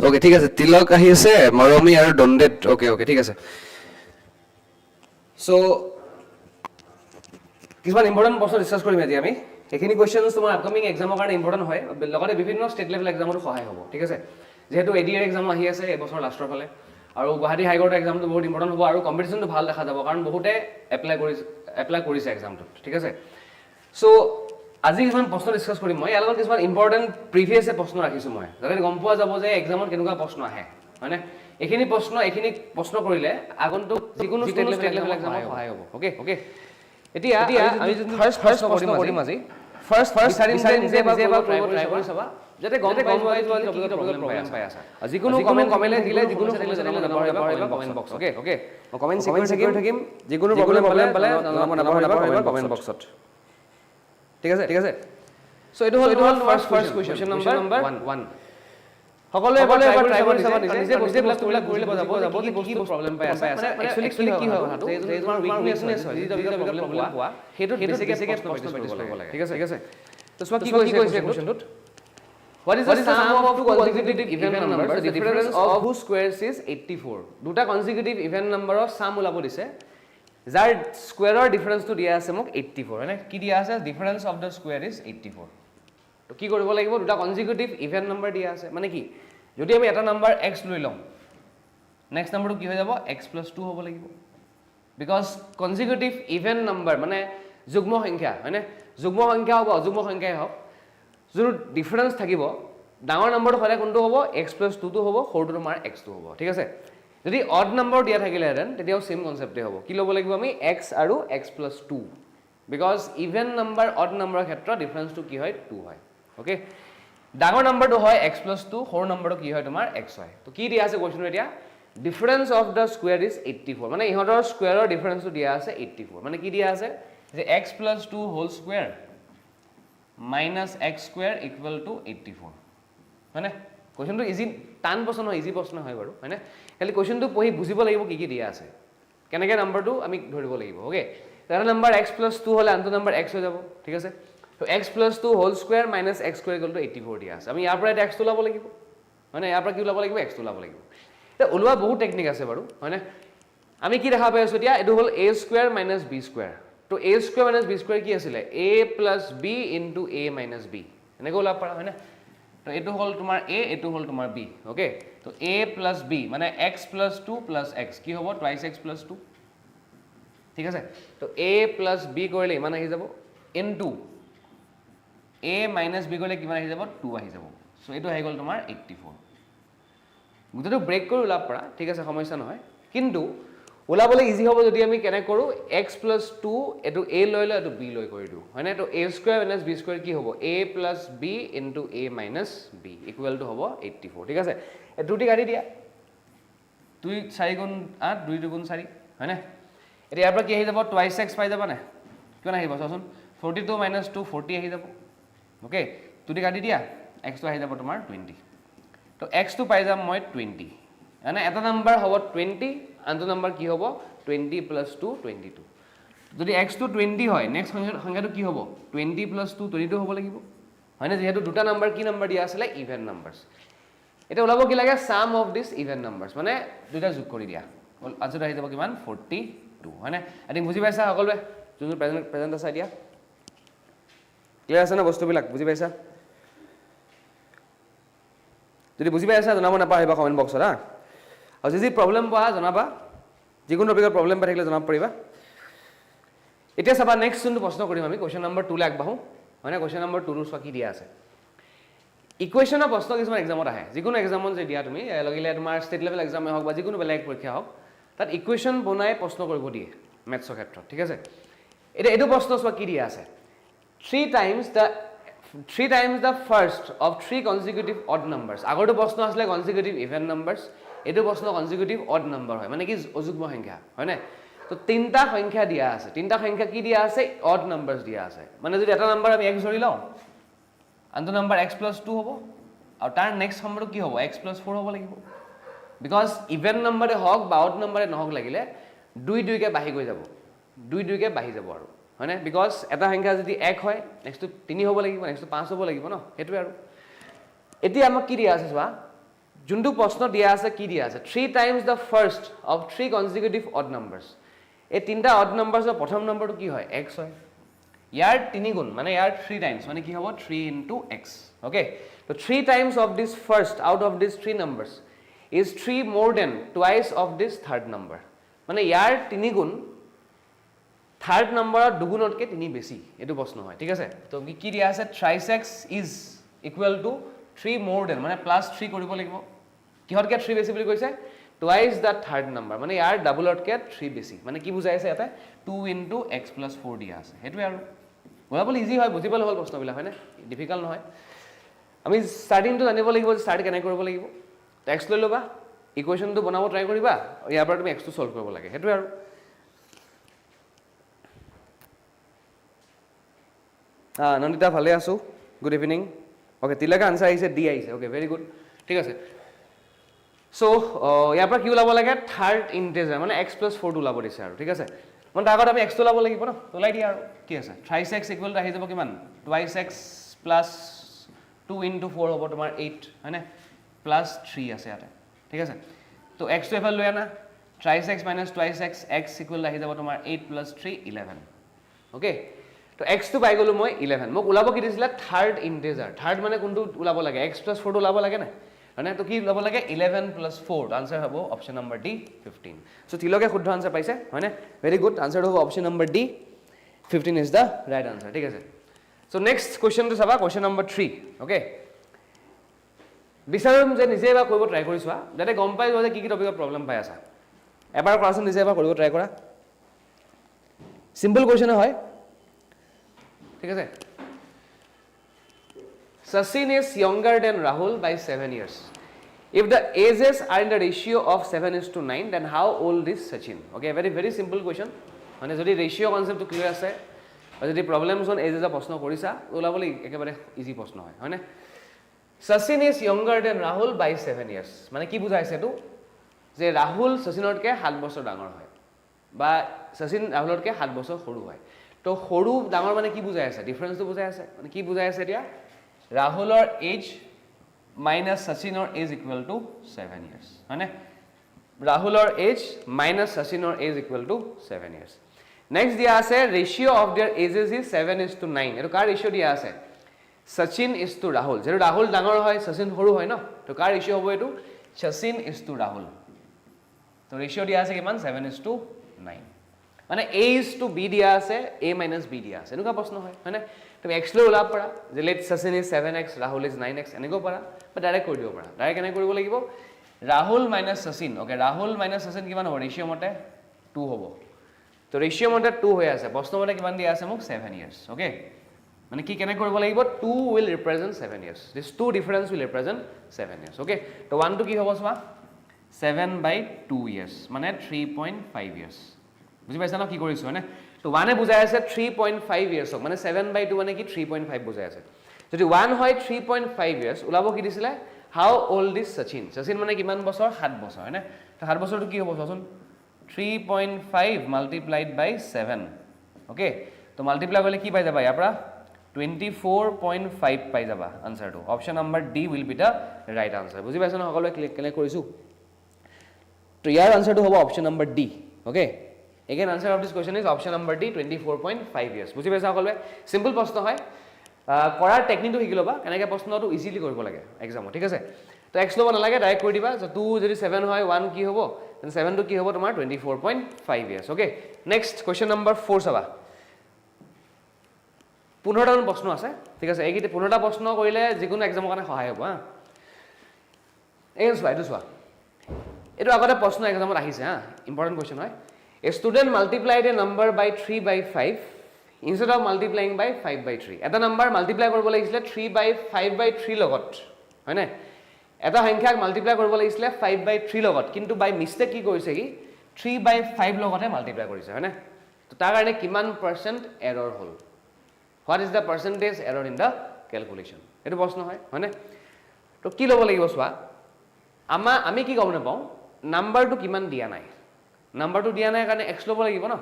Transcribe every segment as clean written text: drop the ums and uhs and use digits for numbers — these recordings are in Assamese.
ওকে ঠিক আছে তিলক আহি আছে মৰমী আৰু দণ্ডেত ওকে ঠিক আছে সো কিছুমান ইম্পৰ্টেণ্ট প্ৰশ্ন ডিছকাছ কৰিম আজি আমি এইখিনি কুৱেশ্যনছ তোমাৰ আপকামিং এক্সামৰ কাৰণে ইম্পৰ্টেণ্ট হয় লগতে বিভিন্ন ষ্টেট লেভেল এক্সামতো সহায় হ'ব ঠিক আছে যেহেতু এডিআৰ এক্সাম আহি আছে এবছৰ লাষ্টৰ ফালে আৰু গুৱাহাটী হাইকোৰ্ট এক্সামটো বহুত ইম্পৰ্টেণ্ট হ'ব আৰু কম্পিটিশ্যনটো ভাল দেখা যাব কাৰণ বহুতে এপ্লাই কৰিছে এক্সামটোত ঠিক আছে সো আজি কিছুমান প্ৰশ্ন ডিছকাছ কৰিম মই ইয়াৰ লগত কিছুমান ইম্পৰ্টেণ্ট প্ৰিভিয়াছ প্ৰশ্ন ৰাখিছোঁ মই যাতে গম পোৱা যাব যে এক্সামত কেনেকুৱা প্ৰশ্ন আহে হয়নে এইখিনি প্ৰশ্ন কৰিলে আগন্তুক যিকোনো ষ্টেট লেভেল এক্সামত সহায় হ'ব ওকে এতিয়া আমি ফাৰ্ষ্ট প্ৰশ্ন কৰিম আজি ফাৰ্ষ্ট বিচাৰিম যে বা ট্ৰাই কৰি চাবা যাতে গম পোৱা যায় যে কি প্ৰব্লেম পাই আছা যিকোনো কমেণ্ট থাকিলে যিকোনো জনাব কমেণ্ট বক্স ওকে মই কমেণ্ট চেক থাকিম যিকোনো প্ৰব্লেম পালে জনাব কমেণ্ট বক্সত ঠিক আছে সো এটো হল ফাৰ্ষ্ট কোৱেশ্চন নম্বৰ 1 সকলোৱে এবাৰ ট্ৰাই কৰি চাবা নিজে বস্তুবিলাক কৰিলে যাব কি প্ৰব্লেম পাই আছে একচুয়ালি কি হয় কথাটো যে তোমাৰ উইকনেছ হয় যদি প্ৰব্লেম পোৱা হেতু বেছিকে প্ৰশ্ন প্ৰেক্টিছ কৰিব লাগে ঠিক আছে তো সব কি কৈছে কোৱেশ্চনটোত What is the sum of two consecutive even numbers? The difference of whose squares is 84. দুটা consecutive even number of sum ওলাব দিছে যাৰ স্কয়াৰৰ ডিফাৰেন্সটো দিয়া আছে মোক 84 মানে কি দিয়া আছে difference of the square is 84 তো কি কৰিব লাগিব দুটা কনজিকিউটিভ ইভেন নাম্বাৰ দিয়া আছে মানে কি যদি আমি এটা নাম্বাৰ x লৈ লম নেক্সট নাম্বাৰটো কি হৈ যাব x + 2 হ'ব লাগিব বিকজ কনজিকিউটিভ ইভেন নাম্বাৰ মানে যুগ্ম সংখ্যা মানে যুগ্ম সংখ্যা হ'ব অযুগ্ম সংখ্যাই হ'ব যদি ডিফাৰেন্স থাকিব ডাঙৰ নাম্বাৰটো হ'লে কোনটো হ'ব x + 2 টো হ'ব সৰুটো তোমাৰ x টো হ'ব ঠিক আছে যদি অড নাম্বাৰ দিয়া থাকিলেহেঁতেন তেতিয়াও সেম কনসেপ্টে হ'ব কি ল'ব লাগিব আমি x আৰু x + 2 because even number odd নাম্বাৰৰ ক্ষেত্ৰত ডিফাৰেন্সটো কি হয় 2 হয় ওকে ডাঙৰ নাম্বাৰটো হয় x + 2 সৰু নাম্বাৰটো কি হয় তোমাৰ x হয় তো কি দিয়া আছে কোৱেশ্চনটো এতিয়া difference of the square is 84 মানে ইহঁতৰ স্কয়াৰৰ ডিফাৰেন্সটো দিয়া আছে 84 মানে কি দিয়া আছে যে x + 2 whole square minus x square equal to 84 হয়নে কোৱেশ্চনটো ইজি টান প্ৰশ্ন নহয় ইজি প্ৰশ্ন হয় বাৰু হয়নে খালি কোৱেশ্চনটো পঢ়ি বুজিব লাগিব কি দিয়া আছে কেনেকৈ নাম্বাৰটো আমি ধৰিব লাগিব ওকে এটা নাম্বাৰ x + 2 হলে আনটো নাম্বাৰ x হৈ যাব ঠিক আছে তো x + 2 whole square minus x square equal to 84 দিয়া আছে আমি ইয়াৰ পৰা x টো লাব লাগিব হয়নে ইয়াৰ পৰা কি লাব লাগিব x টো লাব লাগিব এটা ওলোৱা বহুত টেকনিক আছে বাৰু হয়নে আমি কি দেখা পাই আছো এতিয়া এটো হল a square minus b square তো a square minus b square কি আছিল a plus b into a minus b এনেকৈ ওলাব পাৰা হয় না তো এটো হল তোমাৰ a এটো হল তোমাৰ b ওকে তো a plus b মানে x plus 2 plus x কি হ'ব twice x plus 2 ঠিক আছে তো a plus b কৰিলে ইমান আহি যাব into a minus b কৰিলে কিমান আহি যাব 2 আহি যাব সো এটো হৈ গল তোমাৰ 84 গুটেটো ব্ৰেক কৰি ওলাব পাৰা ঠিক আছে সমস্যা নহয় কিন্তু ওলাবলে ইজি হ'ব যদি আমি কেনে কৰো x + 2 এটো a লৈ লৈ এটো b লৈ কৰি দিও হয়নে তো a স্কয়াৰ - b স্কয়াৰ কি হ'ব a + b * a - b equal to হ'ব 84 ঠিক আছে এ দুটি কাটি দিয়া 2 4 গুণ 8 2 2 গুণ 4 হয়নে এটা ইয়াৰ পৰা কি আহি যাব twice x পাই যাবা না কিমান আহিব চাচোন 42 - 2 40 আহি যাব ওকে দুটি কাটি দিয়া x টো আহি যাব তোমাৰ 20 তো x টো পাই যাম মই 20 মানে এটা নাম্বাৰ হ'ব 20 আনটো নাম্বাৰ কি হ'ব 20 + 2 22 যদি x টো 20 হয় নেক্সট সংখ্যাটো কি হ'ব 20 + 2 22 হ'ব লাগিব হয়নে যেহেতু দুটা নাম্বাৰ কি নাম্বাৰ দিয়া আছে ইভেন নাম্বাৰস এটা ওলাব কি লাগে সাম অফ দিস ইভেন নাম্বাৰস মানে দুটা যোগ কৰি দিয়া আনসাৰ আহি যাব কিমান 42 হয়নে আই বুজি পাইছা সকলোৱে যোনটো প্ৰেজেন্ট আছে দিয়া ক্লিয়াৰ আছে না বস্তুবিলাক বুজি পাইছা যদি বুজি পাইছা জনাব নাপাহৰিবা কমেন্ট বক্সত হা আৰু যদি প্ৰবলেম পোৱা জনাবা যিকোনো টপিকৰ প্ৰবলেম পাই থাকিলে জনাব পাৰিবা এতিয়া চাবা নেক্সট যোনটো প্ৰশ্ন কৰিম আমি কোৱেশ্চন নম্বৰ 2 লে আগবাঢ়ো হয়নে কোৱেশ্চন নম্বৰ 2 ৰ সৱা কি দিয়া আছে ইকুৱেশ্যনৰ প্ৰশ্ন কিছুমান এক্সামত আহে যিকোনো এক্সামত যে দিয়া তুমি লাগিলে তোমাৰ ষ্টেট লেভেল এক্সামে হওক বা যিকোনো বেলেগ পৰীক্ষা হওক তাত ইকুৱেশ্যন বনাই প্ৰশ্ন কৰিব দিয়ে মেথছৰ ক্ষেত্ৰত ঠিক আছে এটা এটো প্ৰশ্ন সৱা কি দিয়া আছে 3 times the first of 3 consecutive odd numbers আগৰটো প্ৰশ্ন আসলে consecutive even numbers এটো প্ৰশ্ন consecutive odd number হয় মানে কি অযুগ্ম সংখ্যা হয় না তো তিনটা সংখ্যা দিয়া আছে তিনটা সংখ্যা কি দিয়া আছে odd numbers দিয়া আছে মানে যদি এটা নাম্বার আমি x ধৰি লও আনটো নাম্বাৰ x + 2 হ'ব আৰু তাৰ নেক্সট নম্বৰটো কি হ'ব x + 4 হ'ব লাগিব বিকজ ইভেন নম্বৰে হওক বা odd নম্বৰে নহওক লাগিলে 2 2 কে বাঢ়ি গৈ যাব 2 2 কে বাঢ়ি যাব আৰু হয়নে বিকজ এটা সংখ্যা যদি 1 হয় নেক্সট টু 3 হ'ব লাগিব নেক্সট টু 5 হ'ব লাগিব ন হেতু আৰু এতিয়া আমাক কি দিয়া আছে চোৱা যোনটো প্ৰশ্ন দিয়া আছে কি দিয়া আছে 3 times the first of 3 consecutive odd numbers এই তিনিটা অড নাম্বাৰছৰ প্ৰথম নম্বৰটো কি হয় x হয় ইয়াৰ 3 গুণ মানে ইয়াৰ 3 টাইমছ মানে কি হ'ব 3 into x okay so 3 times of this first out of these 3 numbers is 3 more than twice of this third number মানে ইয়াৰ 3 গুণ থাৰ্ড নম্বৰৰ দুগুণতকৈ 3 বেছি এটো প্ৰশ্ন হয় ঠিক আছে তো কি দিয়া আছে thrice x is equal to 3 more than মানে +3 কৰিব লাগিব কিহতকে 3 বেছি বুলি কৈছে twice the third number মানে ইয়াৰ ডাবলতকে 3 বেছি মানে কি বুজাই আছে ইয়াতে 2 into x plus 4 দিয়া আছে হেতুৱে আৰু বলাবলৈ ইজি হয় বুজিবলৈ হ'ল প্ৰশ্নবিলাক হয় না ডিফিকাল্ট নহয় আমি স্টাৰ্টিংটো জানিব লাগিব যে স্টাৰ্ট কেনে কৰিব লাগিব তো x লৈ লবা ইকুৱেশ্যনটো বনাব ট্ৰাই কৰিবা ইয়াৰ পৰা তুমি x টো সলভ কৰিব লাগে হেতুৱে আৰু নন্দিতা ভালে আছো গুড ইভিনিং ওকে তিলকা আনসাৰ আহিছে ডি আহিছে ওকে ভেৰি গুড ঠিক আছে সো ইয়াৰ পৰা কি ওলাব লাগে থাৰ্ড ইন্টিজাৰ মানে x + 4 ওলাব দিছে আৰু ঠিক আছে মানে তাৰ আগত আমি x টো ওলাব লাগিব ন ওলাই দিয়া আৰু কি আছে thrice x ইকুৱেল টু আহি যাব কিমান twice x plus 2 into 4 হ'ব তোমাৰ 8 হয়নে plus 3 আছে ইয়াতে ঠিক আছে তো x টো এফাল লৈ আনা thrice x minus twice x x equal আহি যাব তোমাৰ 8 plus 3 11 ওকে তো x টো পাই গলো মই 11 মোক ওলাব কি দিছিলে থাৰ্ড ইন্টিজাৰ থাৰ্ড মানে কোনটো ওলাব লাগে x + 4 ওলাব লাগে না মানে তো কি ওলাব লাগে 11 + 4 আনসাৰ হ'ব অপচন নম্বৰ ডি 15 সো তিলকে শুদ্ধ আনসাৰ পাইছে হয়নে ভেৰি গুড আনসাৰ হ'ব option number D 15 is the right answer ঠিক আছে সো নেক্সট কোৱেশ্চনটো চাবা কোৱেশ্চন নম্বৰ 3 ওকে বিচাৰম যে নিজে এবাৰ কৰিব ট্ৰাই কৰি চোৱা যাতে গম পাই যোৱা যে কি টপিকত প্ৰবলেম পাই আছা এবাৰ কৰাচোন নিজে এবাৰ কৰিব ট্ৰাই কৰা সিম্পল কোৱেশ্চন হয় ঠিক আছে Sachin is younger than Rahul by 7 years. If the ages are in the ratio of 7:9, then how old is Sachin? Okay, very simple question. মানে যদি রেশিও কনসেপ্টটো ক্লিয়ার আছে বা যদি প্রবলেমস অন এজেস এ প্রশ্ন কৰিছা ওলাবলৈ একেবাৰে ইজি প্ৰশ্ন হয় হয়নে Sachin is younger than Rahul by 7 years. মানে কি বুজাইছে এটো যে রাহুল সচিনতকৈ 7 বছৰ ডাঙৰ হয় বা সচিন ৰাহুলতকৈ 7 বছৰ সৰু হয় তো সৰু ডাঙৰ মানে কি বুজাই আছে ডিফাৰেন্সটো বুজাই আছে মানে কি বুজাই আছে এতিয়া Rahulor age minus Sachinor age equal to 7 years. Right? Rahulor age minus Sachinor age equal to 7 years. Next dia ase ratio of their ages is 7:9. Eto car ratio dia ase Sachin is to Rahul. Jeto Rahul dangor hoy Sachin horu hoy no. To car ratio hobo etu Sachin is to Rahul. To ratio dia ase kiman 7:9. মানে a is to b দিয়া আছে a minus b দিয়া আছে এনেকুৱা প্ৰশ্ন হয় হয়নে তুমি x লৈ ওলাব পাৰা যে late Sachin is 7x Rahul is 9x এনেকৈ পাৰা বা ডাইৰেক্ট কৰি দিব পাৰা ডাইৰেক্ট কেনে কৰিব লাগিব Rahul minus Sachin okay Rahul minus Sachin কিমান হ'ব ৰেশিও মতে 2 হ'ব তো ৰেশিও মতে 2 হৈ আছে প্ৰশ্ন মতে কিমান দিয়া আছে মোক 7 years ওকে মানে কি কেনে কৰিব লাগিব 2 will represent 7 years this two difference will represent 7 years okay তো 1 টো কি হ'ব চোৱা 7/2 years মানে 3.5 years বুজি পাইছা না কি কৰিছো মানে তো 1 এ বুজাই আছে 3.5 ইয়াৰ্স মানে 7/2 মানে কি 3.5 বুজাই আছে যদি 1 হয় 3.5 ইয়াৰ্স ওলাব কি দিছিলে হাউ ওল্ড ইজ Sachin Sachin মানে কিমান বছৰ 7 বছৰ হয়নে তো 7 বছৰটো কি হ'ব চোন 3.5 multiplied by 7 ওকে তো মাল্টিপ্লাই কৰিলে কি পাই যাবা ইয়াৰ পৰা 24.5 পাই যাবা আনসাৰটো option number D will be the right answer বুজি পাইছা না সকলোৱে ক্লিক কেনে কৰিছো তো ইয়াৰ আনসাৰটো হ'ব option number D okay Again, answer of this question is option number D, 24.5 years. বুজি পাইছা সকলোৱে সিম্পল প্ৰশ্ন হয় কৰাৰ টেকনিকটো শিকি লবা কেনেকৈ প্ৰশ্নটো ইজিলি কৰিব লাগে এক্সামত ঠিক আছে তো x লব নালাগে ডাইৰেক্ট কৰি দিবা যে 2 যদি 7 হয় 1 কি হ'ব দেন 7 টো কি হ'ব তোমাৰ 24.5 years okay next question number 4 চাবা 15টা প্ৰশ্ন আছে ঠিক আছে এইকেইটা 15টা প্ৰশ্ন কৰিলে যিকোনো এক্সামৰ কাৰণে সহায় হ'ব হা এইটো চোৱা এইটো আগতে প্ৰশ্ন এক্সামত আহিছে হা ইম্পৰ্টেন্ট কোৱেশ্চন হয় A student multiplied a number by 3/5 instead of multiplying by 5/3. Eta number multiply korbo lagisile 3/5/3 logot. Hoy na? Eta সংখ্যাক multiply korbo lagisile 5/3 logot. Kintu by mistake ki korise ki 3/5 logote multiply korise. Hoy na? To tar karone kiman percent error hol? What is the percentage error in the calculation? Etu proshno hoy. Hoy na? To ki lobo lagibo soa? Ami ki gom na pau number to kiman dia nai. নাম্বাৰটো দিয়া নাই কাৰণে x লব লাগিব ন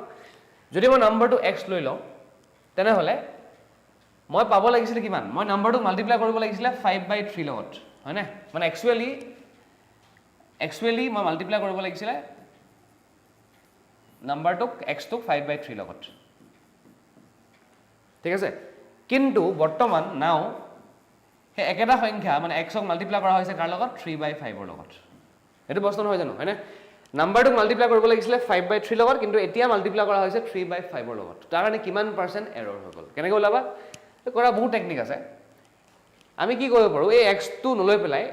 যদি মই নাম্বাৰটো x লৈ লওঁ তেনে হলে মই পাব লাগিছিল কিমান মই নাম্বাৰটো মাল্টিপ্লাই কৰিব লাগিছিল 5/3 লগত হয় না মানে একচুয়ালি একচুৱেলি মই মাল্টিপ্লাই কৰিব লাগিছিলে নাম্বাৰটোক এক্সটোক 5/3 লগত ঠিক আছে কিন্তু বৰ্তমান নাও সেই একেটা সংখ্যা মানে এক্সক মাল্টিপ্লাই কৰা হৈছে কাৰ লগত 3/5 ৰ লগত এইটো প্ৰশ্ন নহয় জানো হয়নে নাম্বাৰটোক মাল্টিপ্লাই কৰিব লাগিছিলে 5/3 লগত কিন্তু এতিয়া মাল্টিপ্লাই কৰা হৈছে 3/5 ৰ লগত তাৰ কাৰণে কিমান পাৰ্চেণ্ট এৰৰ হৈ গ'ল কেনেকৈ ওলাবা কৰা বহুত টেকনিক আছে আমি কি কৰিব পাৰোঁ এই এক্সটো নলৈ পেলাই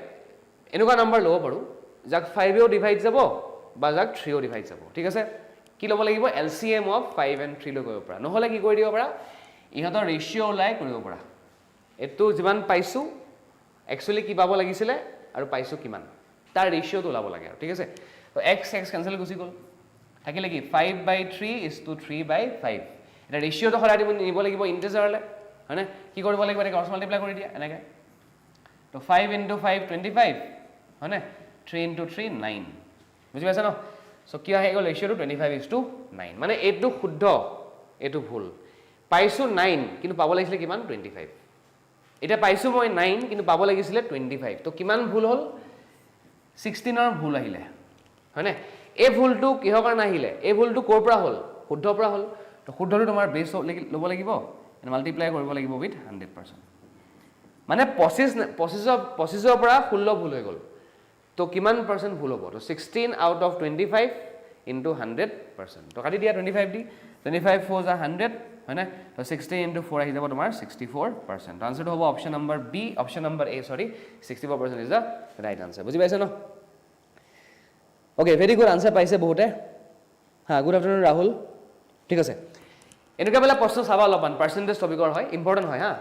এনেকুৱা নাম্বাৰ ল'ব পাৰোঁ যাক 5এও ডিভাইড যাব বা যাক 3এও ডিভাইড যাব ঠিক আছে কি ল'ব লাগিব LCM অফ 5 and 3 লৈ কৰিব পৰা নহ'লে কি কৰি দিব পৰা ইহঁতৰ ৰেচিঅ' ওলাই কৰিব পৰা এইটো যিমান পাইছোঁ একচুৱেলি কি পাব লাগিছিলে আৰু পাইছোঁ কিমান তাৰ ৰেচিঅ'টো ওলাব লাগে আৰু ঠিক আছে তো x কেঞ্চেল গুচি গ'ল থাকিলে কি 5/3 is to 3/5 এটা ৰেচিঅ'টো সদায় নিব লাগিব ইণ্টিজাৰলৈ হয়নে কি কৰিব লাগিব এটা ক্ৰছ মাল্টিপ্লাই কৰি দিয়া এনেকৈ তো 5 × 5 25 হয়নে 3 × 3 9 বুজি পাইছা ন সো কি আহি গ'ল ৰেচিঅ'টো 25:9 মানে এইটো শুদ্ধ এইটো ভুল পাইছোঁ 9 কিন্তু পাব লাগিছিলে কিমান 25 এটা পাইছোঁ মই 9 কিন্তু পাব লাগিছিলে 25 তো কিমান ভুল হ'ল 16ৰ ভুল আহিলে হয়নে এই ভুলটো কিহৰ কাৰণে আহিলে এই ভুলটো ক'ৰ পৰা হ'ল শুদ্ধৰ পৰা হ'ল তো শুদ্ধটো তোমাৰ বেছ ল'ব লাগিব মাল্টিপ্লাই কৰিব লাগিব উইথ 100% মানে 25ৰ পৰা 16 ভুল হৈ গ'ল তো কিমান পাৰ্চেণ্ট ভুল হ'ব তো 16 out of 25 into 100% তো কাটি দিয়া 25 দি 25 4 যা 100 হয়নে তো 16 into 4 আহি যাব তোমাৰ 64% তো আনসাৰটো হ'ব option number B option number A sorry 64% is the right answer বুজি পাইছে ন ওকে ভেৰি গুড আনসাৰ পাইছে বহুতে হা গুড আফটাৰনুন ৰাহুল ঠিক আছে এনেকুৱা বেলা প্ৰশ্ন চাবা অলপমান পাৰ্চেণ্টেজ টপিকৰ হয় ইম্পৰ্টেণ্ট হয় হা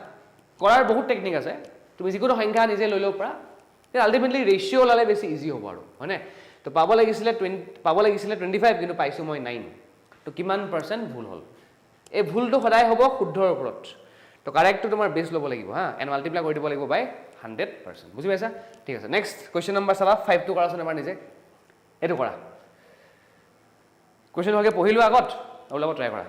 কৰাৰ বহুত টেকনিক আছে তুমি যিকোনো সংখ্যা নিজে লৈ ল'ব পাৰা আল্টিমেটলি ৰেচিঅ' ওলালে বেছি ইজি হ'ব আৰু হয়নে তো পাব লাগিছিলে 25 কিন্তু পাইছোঁ মই 9 তো কিমান পাৰ্চেণ্ট ভুল হ'ল এই ভুলটো সদায় হ'ব শুদ্ধৰ ওপৰত তো কাৰেক্টটো তোমাৰ বেছ ল'ব লাগিব হা এণ্ড মাল্টিপ্লাই কৰি দিব লাগিব বাই 100% বুজি পাইছা ঠিক আছে নেক্সট কুৱেশ্যন নম্বৰ চাবা 5টো কৰাচোন এবাৰ নিজে এইটো কৰা কুৱেশ্যন ভাগে পঢ়িলোঁ আগত ওলাব ট্ৰাই কৰা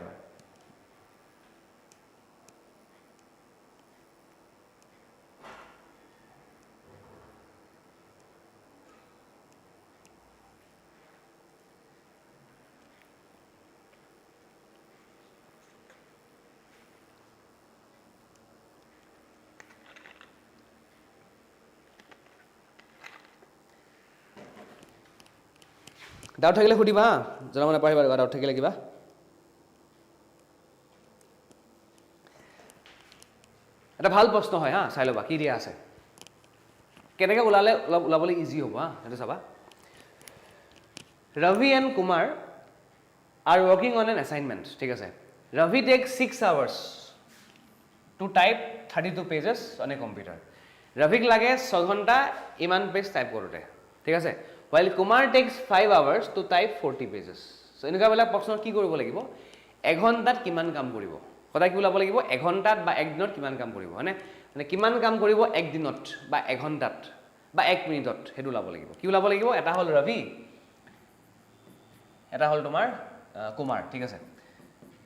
ডাউট থাকিলে সুধিবা হা জনাব নাপাহৰিবা ডাউট থাকিলে কিবা এটা ভাল প্ৰশ্ন হয় হা চাই ল'বা কি দিয়া আছে কেনেকৈ ওলাবলৈ ইজি হ'ব হা সেইটো চাবা Ravi and Kumar are working on an assignment ঠিক আছে Ravi takes 6 hours to type 32 pages on a computer Raviক লাগে 6 ঘণ্টা ইমান পেজ টাইপ কৰোঁতে ঠিক আছে while Kumar takes 5 hours to type 40 pages so এনেকুৱা বেলা প্ৰশ্ন কি কৰিব লাগিব এঘণ্টাত কিমান কাম কৰিব সদায় কি ওলাব লাগিব এঘণ্টাত বা এক দিনত কিমান কাম কৰিব মানে কিমান কাম কৰিব এক দিনত বা এঘণ্টাত বা এক মিনিটত সেইটো ওলাব লাগিব কি ওলাব লাগিব এটা হ'ল ৰবি এটা হ'ল তোমাৰ কুমাৰ ঠিক আছে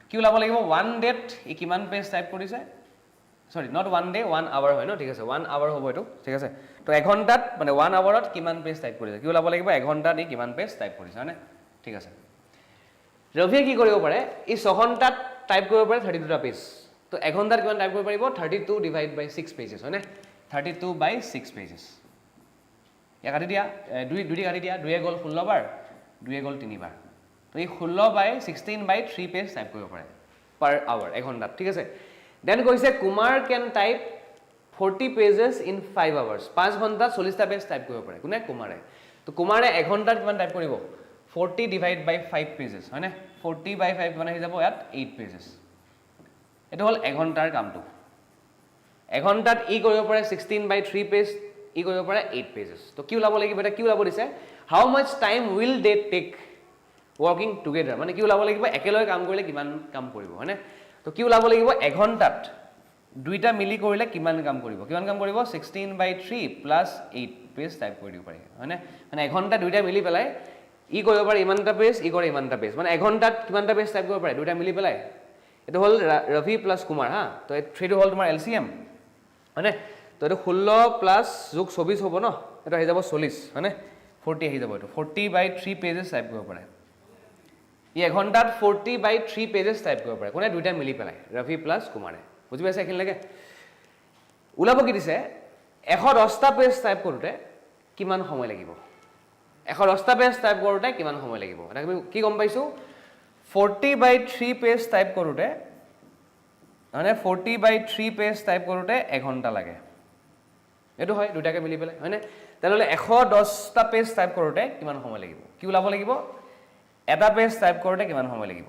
কি ওলাব লাগিব 1 ডেট ই কিমান পেজ টাইপ কৰিছে সৰি নট 1 ডে 1 আৱাৰ হয় ন ঠিক আছে 1 আৱাৰ হ'ব এইটো ঠিক আছে তো এঘণ্টাত মানে 1 আৱাৰত কিমান পেজ টাইপ কৰিছে কি ওলাব লাগিব এঘণ্টাত ই কিমান পেজ টাইপ কৰিছে হয়নে ঠিক আছে ৰবিয়ে কি কৰিব পাৰে ই 6 ঘণ্টাত টাইপ কৰিব পাৰে 32টা পেজ তো এঘণ্টাত কিমান টাইপ কৰিব পাৰিব 32 ডিভাইড বাই 6 পেজেছ হয়নে 32 বাই 6 পেজেছ ইয়াক কাটি দিয়া দুই কাটি দিয়া 2 গ'ল 16 বাৰ 2 গ'ল 3 বাৰ তো এই 16 বাই 16 বাই 3 পেজ টাইপ কৰিব পাৰে পাৰ আৱাৰ এঘণ্টাত ঠিক আছে দেন কৈছে কুমাৰ কেন টাইপ 40 পেজেছ ইন 5 আৱাৰ্ছ 5 ঘণ্টাত 40টা পেজ টাইপ কৰিব পাৰে কোনে কুমাৰে তো কুমাৰে এঘণ্টাত কিমান টাইপ কৰিব 40 ডিভাইড বাই 5 পেজেছ হয়নে 40 বাই 5 কিমান আহি যাব ইয়াত 8 পেজেছ এইটো হ'ল এঘণ্টাৰ কামটো এঘণ্টাত ই কৰিব পাৰে 16 বাই 3 পেজ ই কৰিব পাৰে 8 পেজেছ তো কি ওলাব লাগিব এটা কি ওলাব দিছে how much time will they take working together মানে কি ওলাব লাগিব একেলগে কাম কৰিলে কিমান কাম কৰিব হয়নে তো কি ওলাব লাগিব এঘণ্টাত দুইটা মিলি কৰিলে কিমান কাম কৰিব 16 বাই 3 প্লাছ 8 পেজ টাইপ কৰি দিব পাৰি হয়নে মানে এঘণ্টা দুইটা মিলি পেলাই ই কৰিব পাৰে ইমানটা পেজ ই কৰে ইমানটা পেজ মানে এঘণ্টাত কিমানটা পেজ টাইপ কৰিব পাৰে দুইটা মিলি পেলাই এইটো হ'ল ৰবি প্লাছ কুমাৰ হা তো এই 3টো হ'ল তোমাৰ LCM হয়নে তো এইটো 16 প্লাছ যোগ 24 হ'ব ন এইটো আহি যাব 40 হয়নে 40 আহি যাব এইটো 40/3 পেজেছ টাইপ কৰিব পাৰে ই এঘণ্টাত 40/3 পেজেছ টাইপ কৰিব পাৰে কোনে দুইটা মিলি পেলাই ৰফি প্লাছ কুমাৰে বুজি পাইছে এখিনিলৈকে ওলাব কি দিছে 110টা পেজ টাইপ কৰোঁতে কিমান সময় লাগিব 110টা পেজ টাইপ কৰোঁতে কিমান সময় লাগিব এটা আমি কি গম পাইছোঁ 40/3 পেজ টাইপ কৰোঁতে মানে 40/3 পেজ টাইপ কৰোঁতে এঘণ্টা লাগে এইটো হয় দুটাকে মিলি পেলাই হয়নে তেনেহ'লে 110টা পেজ টাইপ কৰোঁতে কিমান সময় লাগিব কি ওলাব লাগিব এটা পেজ টাইপ কৰোঁতে কিমান সময় লাগিব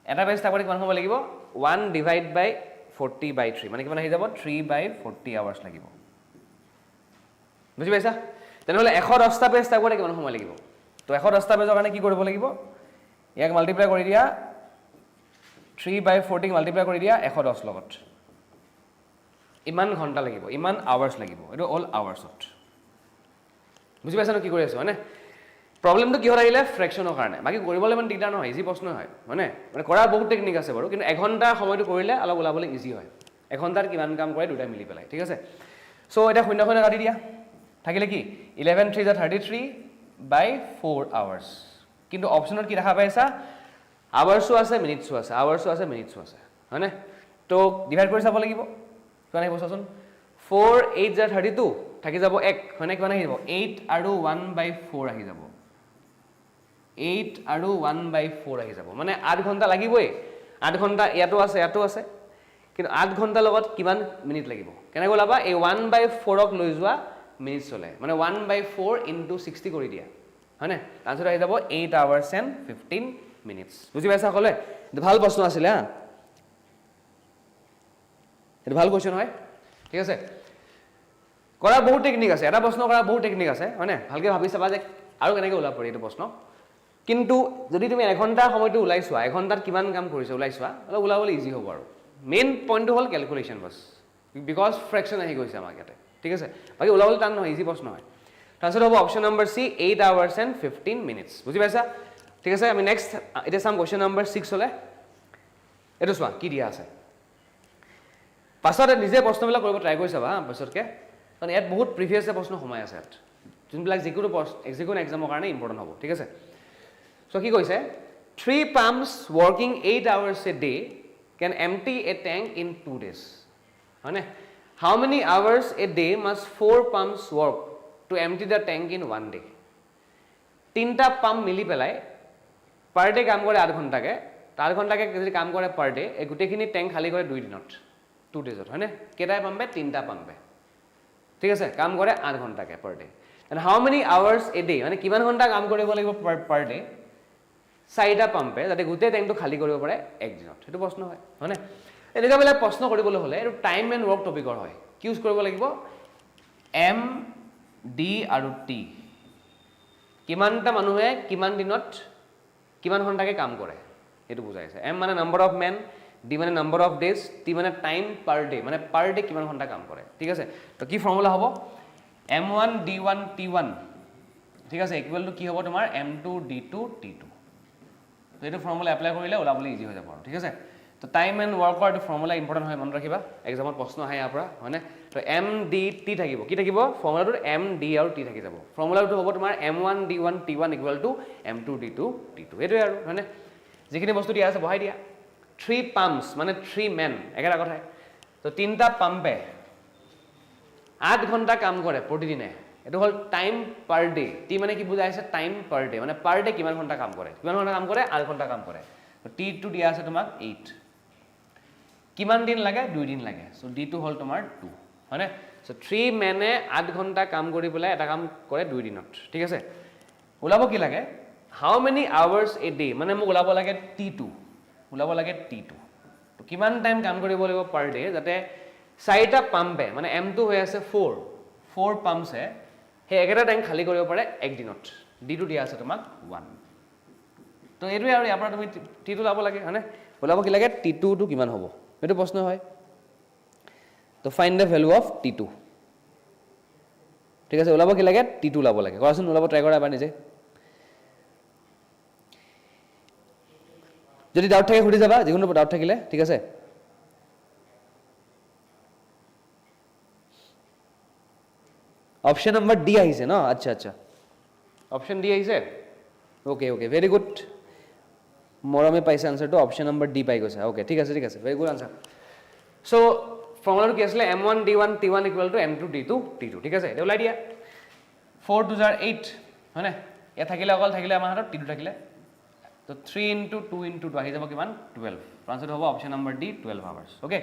এটা পেজ টাইপ কৰোঁতে কিমান সময় লাগিব 1/40/3 মানে কিমান আহি যাব 3/40 আৱাৰ্ছ লাগিব বুজি পাইছা তেনেহ'লে 110টা পেজ টাইপ কৰোঁতে কিমান সময় লাগিব তো 110টা পেজৰ কাৰণে কি কৰিব লাগিব ইয়াক মাল্টিপ্লাই কৰি দিয়া 3/40 মাল্টিপ্লাই কৰি দিয়া 110 লগত ইমান ঘণ্টা লাগিব ইমান আৱাৰ্ছ লাগিব এইটো অল আৱাৰ্ছত বুজি পাইছা ন কি কৰি আছোঁ হয়নে প্ৰব্লেমটো কিহত আহিলে ফ্ৰেকশ্যনৰ কাৰণে বাকী কৰিবলৈ ইমান দিগদাৰ নহয় ইজি প্ৰশ্ন হয় হয়নে মানে কৰাৰ বহুত টেকনিক আছে বাৰু কিন্তু এঘণ্টাৰ সময়টো কৰিলে অলপ ওলাবলৈ ইজি হয় এঘণ্টাত কিমান কাম কৰে দুটাই মিলি পেলাই ঠিক আছে চ' এতিয়া শূন্য শূন্য কাটি দিয়া থাকিলে কি 11 3 33/4 আৱাৰ্ছ কিন্তু অপশ্যনত কি দেখা পাইছা আৱাৰ্ছো আছে মিনিটছো আছে আৱাৰ্ছো আছে মিনিটছো আছে হয়নে তো ডিভাইড কৰি চাব লাগিব কিমান আহিব চাচোন 4 8 32 থাকি যাব 1 হয়নে কিমান আহি যাব 8 আৰু 1/4 আহি যাব 8 আৰু 1/4 আহি যাব মানে 8 ঘণ্টা লাগিবই 8 ঘণ্টা ইয়াতো আছে কিন্তু 8 ঘণ্টাৰ লগত কিমান মিনিট লাগিব কেনেকৈ ওলাবা এই 1/4ক লৈ যোৱা মিনিট চলে মানে 1/4 × 60 কৰি দিয়া হয়নে আনচাৰ আহি যাব 8 hours and 15 minutes বুজি পাইছা সকলোৱে এইটো ভাল প্ৰশ্ন আছিলে হা এইটো ভাল কোৱেশ্চন হয় ঠিক আছে কৰাৰ বহুত টেকনিক আছে এটা প্ৰশ্ন কৰাৰ বহুত টেকনিক আছে হয়নে ভালকৈ ভাবি চাবা যে আৰু কেনেকৈ ওলাব পাৰি এইটো প্ৰশ্ন কিন্তু যদি তুমি এঘণ্টাৰ সময়টো ওলাই চোৱা এঘণ্টাত কিমান কাম কৰিছে ওলাই চোৱা অলপ ওলাবলৈ ইজি হ'ব আৰু মেইন পইণ্টটো হ'ল কেলকুলেশ্যন বাছ বিকজ ফ্ৰেকশ্যন আহি গৈছে আমাক ইয়াতে ঠিক আছে বাকী ওলাবলৈ টান নহয় ইজি প্ৰশ্ন হয় তাৰপিছত হ'ব option number C 8 hours and 15 minutes বুজি পাইছা ঠিক আছে আমি নেক্সট এতিয়া চাম কুৱেশ্যন নম্বৰ 6 হ'লে এইটো চোৱা কি দিয়া আছে পাছত নিজে প্ৰশ্নবিলাক কৰিব ট্ৰাই কৰি চাবা পাছতকৈ কাৰণ ইয়াত বহুত প্ৰিভিয়াছ প্ৰশ্ন সোমাই আছে ইয়াত যোনবিলাক যিকোনো এক্সামৰ কাৰণে ইম্পৰ্টেণ্ট হ'ব ঠিক আছে চ' কি কৈছে 3 pumps working 8 hours a day can empty a tank in 2 days হয়নে how many hours a day must 4 pumps work to empty the tank in 1 day 3টা পাম্প মিলি পেলাই পাৰ ডে কাম কৰে 8 ঘণ্টাকে 8 ঘণ্টাকে যদি কাম কৰে পাৰ ডে এই গোটেইখিনি টেংক খালী কৰে 2 দিনত 2 ডেজত হয়নে কেইটা পাম্পে 3টা পাম্পে ঠিক আছে কাম কৰে 8 ঘণ্টাকে per day and how many hours a day মানে কিমান ঘণ্টা কাম কৰিব লাগিব পাৰ ডে 4টা পাম্পে যাতে গোটেই টেংকটো খালী কৰিব পাৰে 1 দিনত সেইটো প্ৰশ্ন হয় হয়নে এনেকুৱা বিলাক প্ৰশ্ন কৰিবলৈ হ'লে এইটো টাইম এণ্ড ৱৰ্ক টপিকৰ হয় কি ইউজ কৰিব লাগিব এম ডি আৰু টি কিমানটা মানুহে কিমান দিনত কিমান ঘণ্টাকে কাম কৰে এইটো বুজাইছে এম মানে নাম্বাৰ অফ মেন ডি মানে নাম্বাৰ অফ ডেজ টি মানে টাইম পাৰ ডে মানে পাৰ ডে কিমান ঘণ্টা কাম কৰে ঠিক আছে তো কি ফৰ্মুলা হ'ব M1 D1 T1 ঠিক আছে ইকুৱেল টু কি হ'ব তোমাৰ M2 D2 T2 তো এইটো ফৰ্মুলা এপ্লাই কৰিলে ওলাবলৈ ইজি হৈ যাব আৰু ঠিক আছে তো টাইম এণ্ড ৱৰ্কৰ এইটো ফৰ্মুলা ইম্পৰ্টেণ্ট হয় মনত ৰাখিবা এক্সামত প্ৰশ্ন আহে ইয়াৰ পৰা হয়নে তো এম ডি টি থাকিব কি থাকিব ফৰ্মুলাটোত এম ডি আৰু টি থাকি যাব ফৰ্মুলাটো হ'ব তোমাৰ M1 D1 T1 equal to M2 D2 T2 এইটোৱে আৰু হয়নে যিখিনি বস্তু দিয়া আছে বহাই দিয়া 3 পাম্পছ মানে 3 মেন একেটা কথাই তো 3টা পাম্পে 8 ঘণ্টা কাম কৰে প্ৰতিদিনে এইটো হ'ল টাইম পাৰ ডে টি মানে কি বুজাইছে টাইম পাৰ ডে মানে পাৰ ডে কিমান ঘণ্টা কাম কৰে কিমান ঘণ্টা কাম কৰে 8 ঘণ্টা কাম কৰে তো টি2 দিয়া আছে তোমাক 8 কিমান দিন লাগে 2 দিন লাগে চ' ডি2 হ'ল তোমাৰ 2 হয়নে চ' 3 মেনে 8 ঘণ্টা কাম কৰি পেলাই এটা কাম কৰে 2 দিনত ঠিক আছে ওলাব কি লাগে হাউ মেনি আৱাৰ্ছ এ ডে মানে মোক ওলাব লাগে টি2 ওলাব লাগে টি2 তো কিমান টাইম কাম কৰিব লাগিব পাৰ ডে যাতে 4টা পাম্পে মানে M2 হৈ আছে 4 পাম্পছে সেই একেটা টাইম খালী কৰিব পাৰে 1 দিনত D2 দিয়া আছে তোমাক 1 তো এইটোৱে আৰু ইয়াৰ পৰা তুমি T2 ওলাব লাগে হয়নে ওলাব কি লাগে T2 টো কিমান হ'ব এইটো প্ৰশ্ন হয় তো find the value of T2 ঠিক আছে ওলাব কি লাগে T2 ওলাব লাগে কৰাচোন ওলাব ট্ৰাই কৰা এবাৰ নিজে যদি ডাউট থাকে সুধি যাবা যিকোনো ডাউট থাকিলে ঠিক আছে অপশ্যন নম্বৰ ডি আহিছে ন আচ্ছা আচ্ছা অপশ্যন ডি আহিছে ওকে ওকে ভেৰি গুড মৰমে পাইছে আনচাৰটো অপশ্যন নম্বৰ ডি পাই গৈছে ওকে ঠিক আছে ভেৰি গুড আনচাৰ চ' ফৰ্মুলাটো কি আছিলে m1 d1 t1 equal to m2 d2 t2 ঠিক আছে এতিয়া ওলাই দিয়া 4 2 জাৰ 8 হয়নে ইয়াত থাকিলে অকল থাকিলে আমাৰ হাতত t2 থাকিলে তো 3 into 2 into 2 আহি যাব কিমান 12 আনসাৰ হ'ব option number D 12 hours okay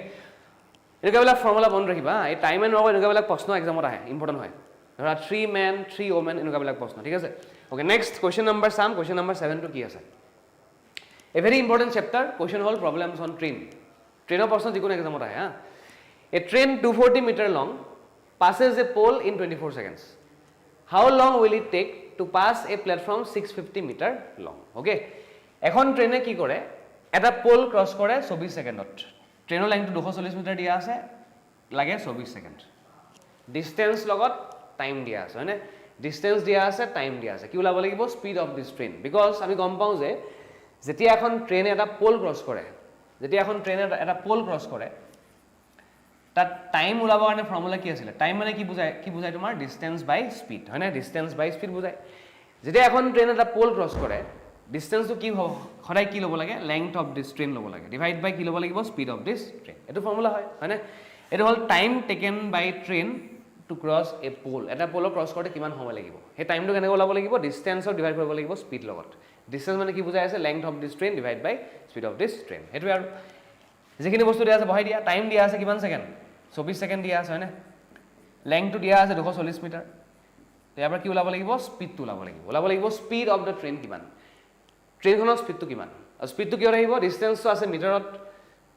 এনেকুৱাবিলাক ফৰ্মুলা মনত ৰাখিবা এই টাইম এণ্ড ৱৰ্ক এনেকুৱাবিলাক প্ৰশ্ন এক্সামত আহে ইম্পৰ্টেণ্ট হয় ধৰা 3 men 3 women এনেকুৱাবিলাক প্ৰশ্ন ঠিক আছে ওকে নেক্সট কুৱেশ্যন নম্বৰ চাম কুৱেশ্যন নম্বৰ 7 টো কি আছে a very important chapter question হ'ল প্ৰব্লেমছ অন ট্ৰেইন ট্ৰেইনৰ প্ৰশ্ন যিকোনো এক্সামত আহে হা a train 240 metre long passes a pole in 24 seconds how long will it take to pass a platform 650 meter long okay এখন ট্ৰেইনে কি কৰে এটা পোল ক্ৰছ কৰে 24 সেকেন্ডত ট্ৰেইনৰ লাইনটো 240 মিটাৰ দিয়া আছে লাগে 24 সেকেন্ড ডিসটেন্স লগত টাইম দিয়া আছে মানে ডিসটেন্স দিয়া আছে টাইম দিয়া আছে কি ওলাব লাগিব speed of this train because আমি গম পাওঁ যে যেতিয়া এখন ট্ৰেইনে এটা পোল ক্ৰছ কৰে যেতিয়া এখন ট্ৰেইনে এটা পোল ক্ৰছ কৰে তাত টাইম ওলাবৰ কাৰণে ফৰ্মুলা কি আছিল টাইম মানে কি বুজায় তোমাৰ ডিসটেন্স বাই স্পিড হয় না ডিসটেন্স বাই স্পিড বুজায় যেতিয়া এখন ট্ৰেইন এটা পোল ক্ৰছ কৰে ডিসটেন্সটো কি হ'ব খৰাই কি ল'ব লাগে লেংথ অফ দিস ট্ৰেইন ল'ব লাগে ডিভাইড বাই কি ল'ব লাগিব স্পিড অফ দিস ট্ৰেইন এটো ফৰ্মুলা হয় না এটো হ'ল টাইম টেকেন বাই ট্ৰেইন টু ক্ৰছ এ পোল এটা পোল ক্ৰছ কৰোতে কিমান সময় লাগিব সেই টাইমটো কেনেকৈ ওলাব লাগিব ডিসটেন্সক ডিভাইড কৰিব লাগিব স্পিড লগত ডিসটেন্স মানে কি বুজাই আছে length of this train divide by speed of this train এটো আৰু যিখিনি বস্তু দিয়া আছে বহাই দিয়া টাইম দিয়া আছে কিমান সেকেন্ড 24 সেকেন্ড দিয়া আছে হয়নে লেংথটো দিয়া আছে 240 মিটাৰ ইয়াৰ পৰা কি ওলাব লাগিব স্পিডটো ওলাব লাগিব স্পিড অফ দ্য ট্ৰেইন কিমান ট্ৰেইনখনৰ স্পিডটো কিমান আৰু স্পিডটো কিয় আহিব ডিসটেন্সটো আছে মিটাৰত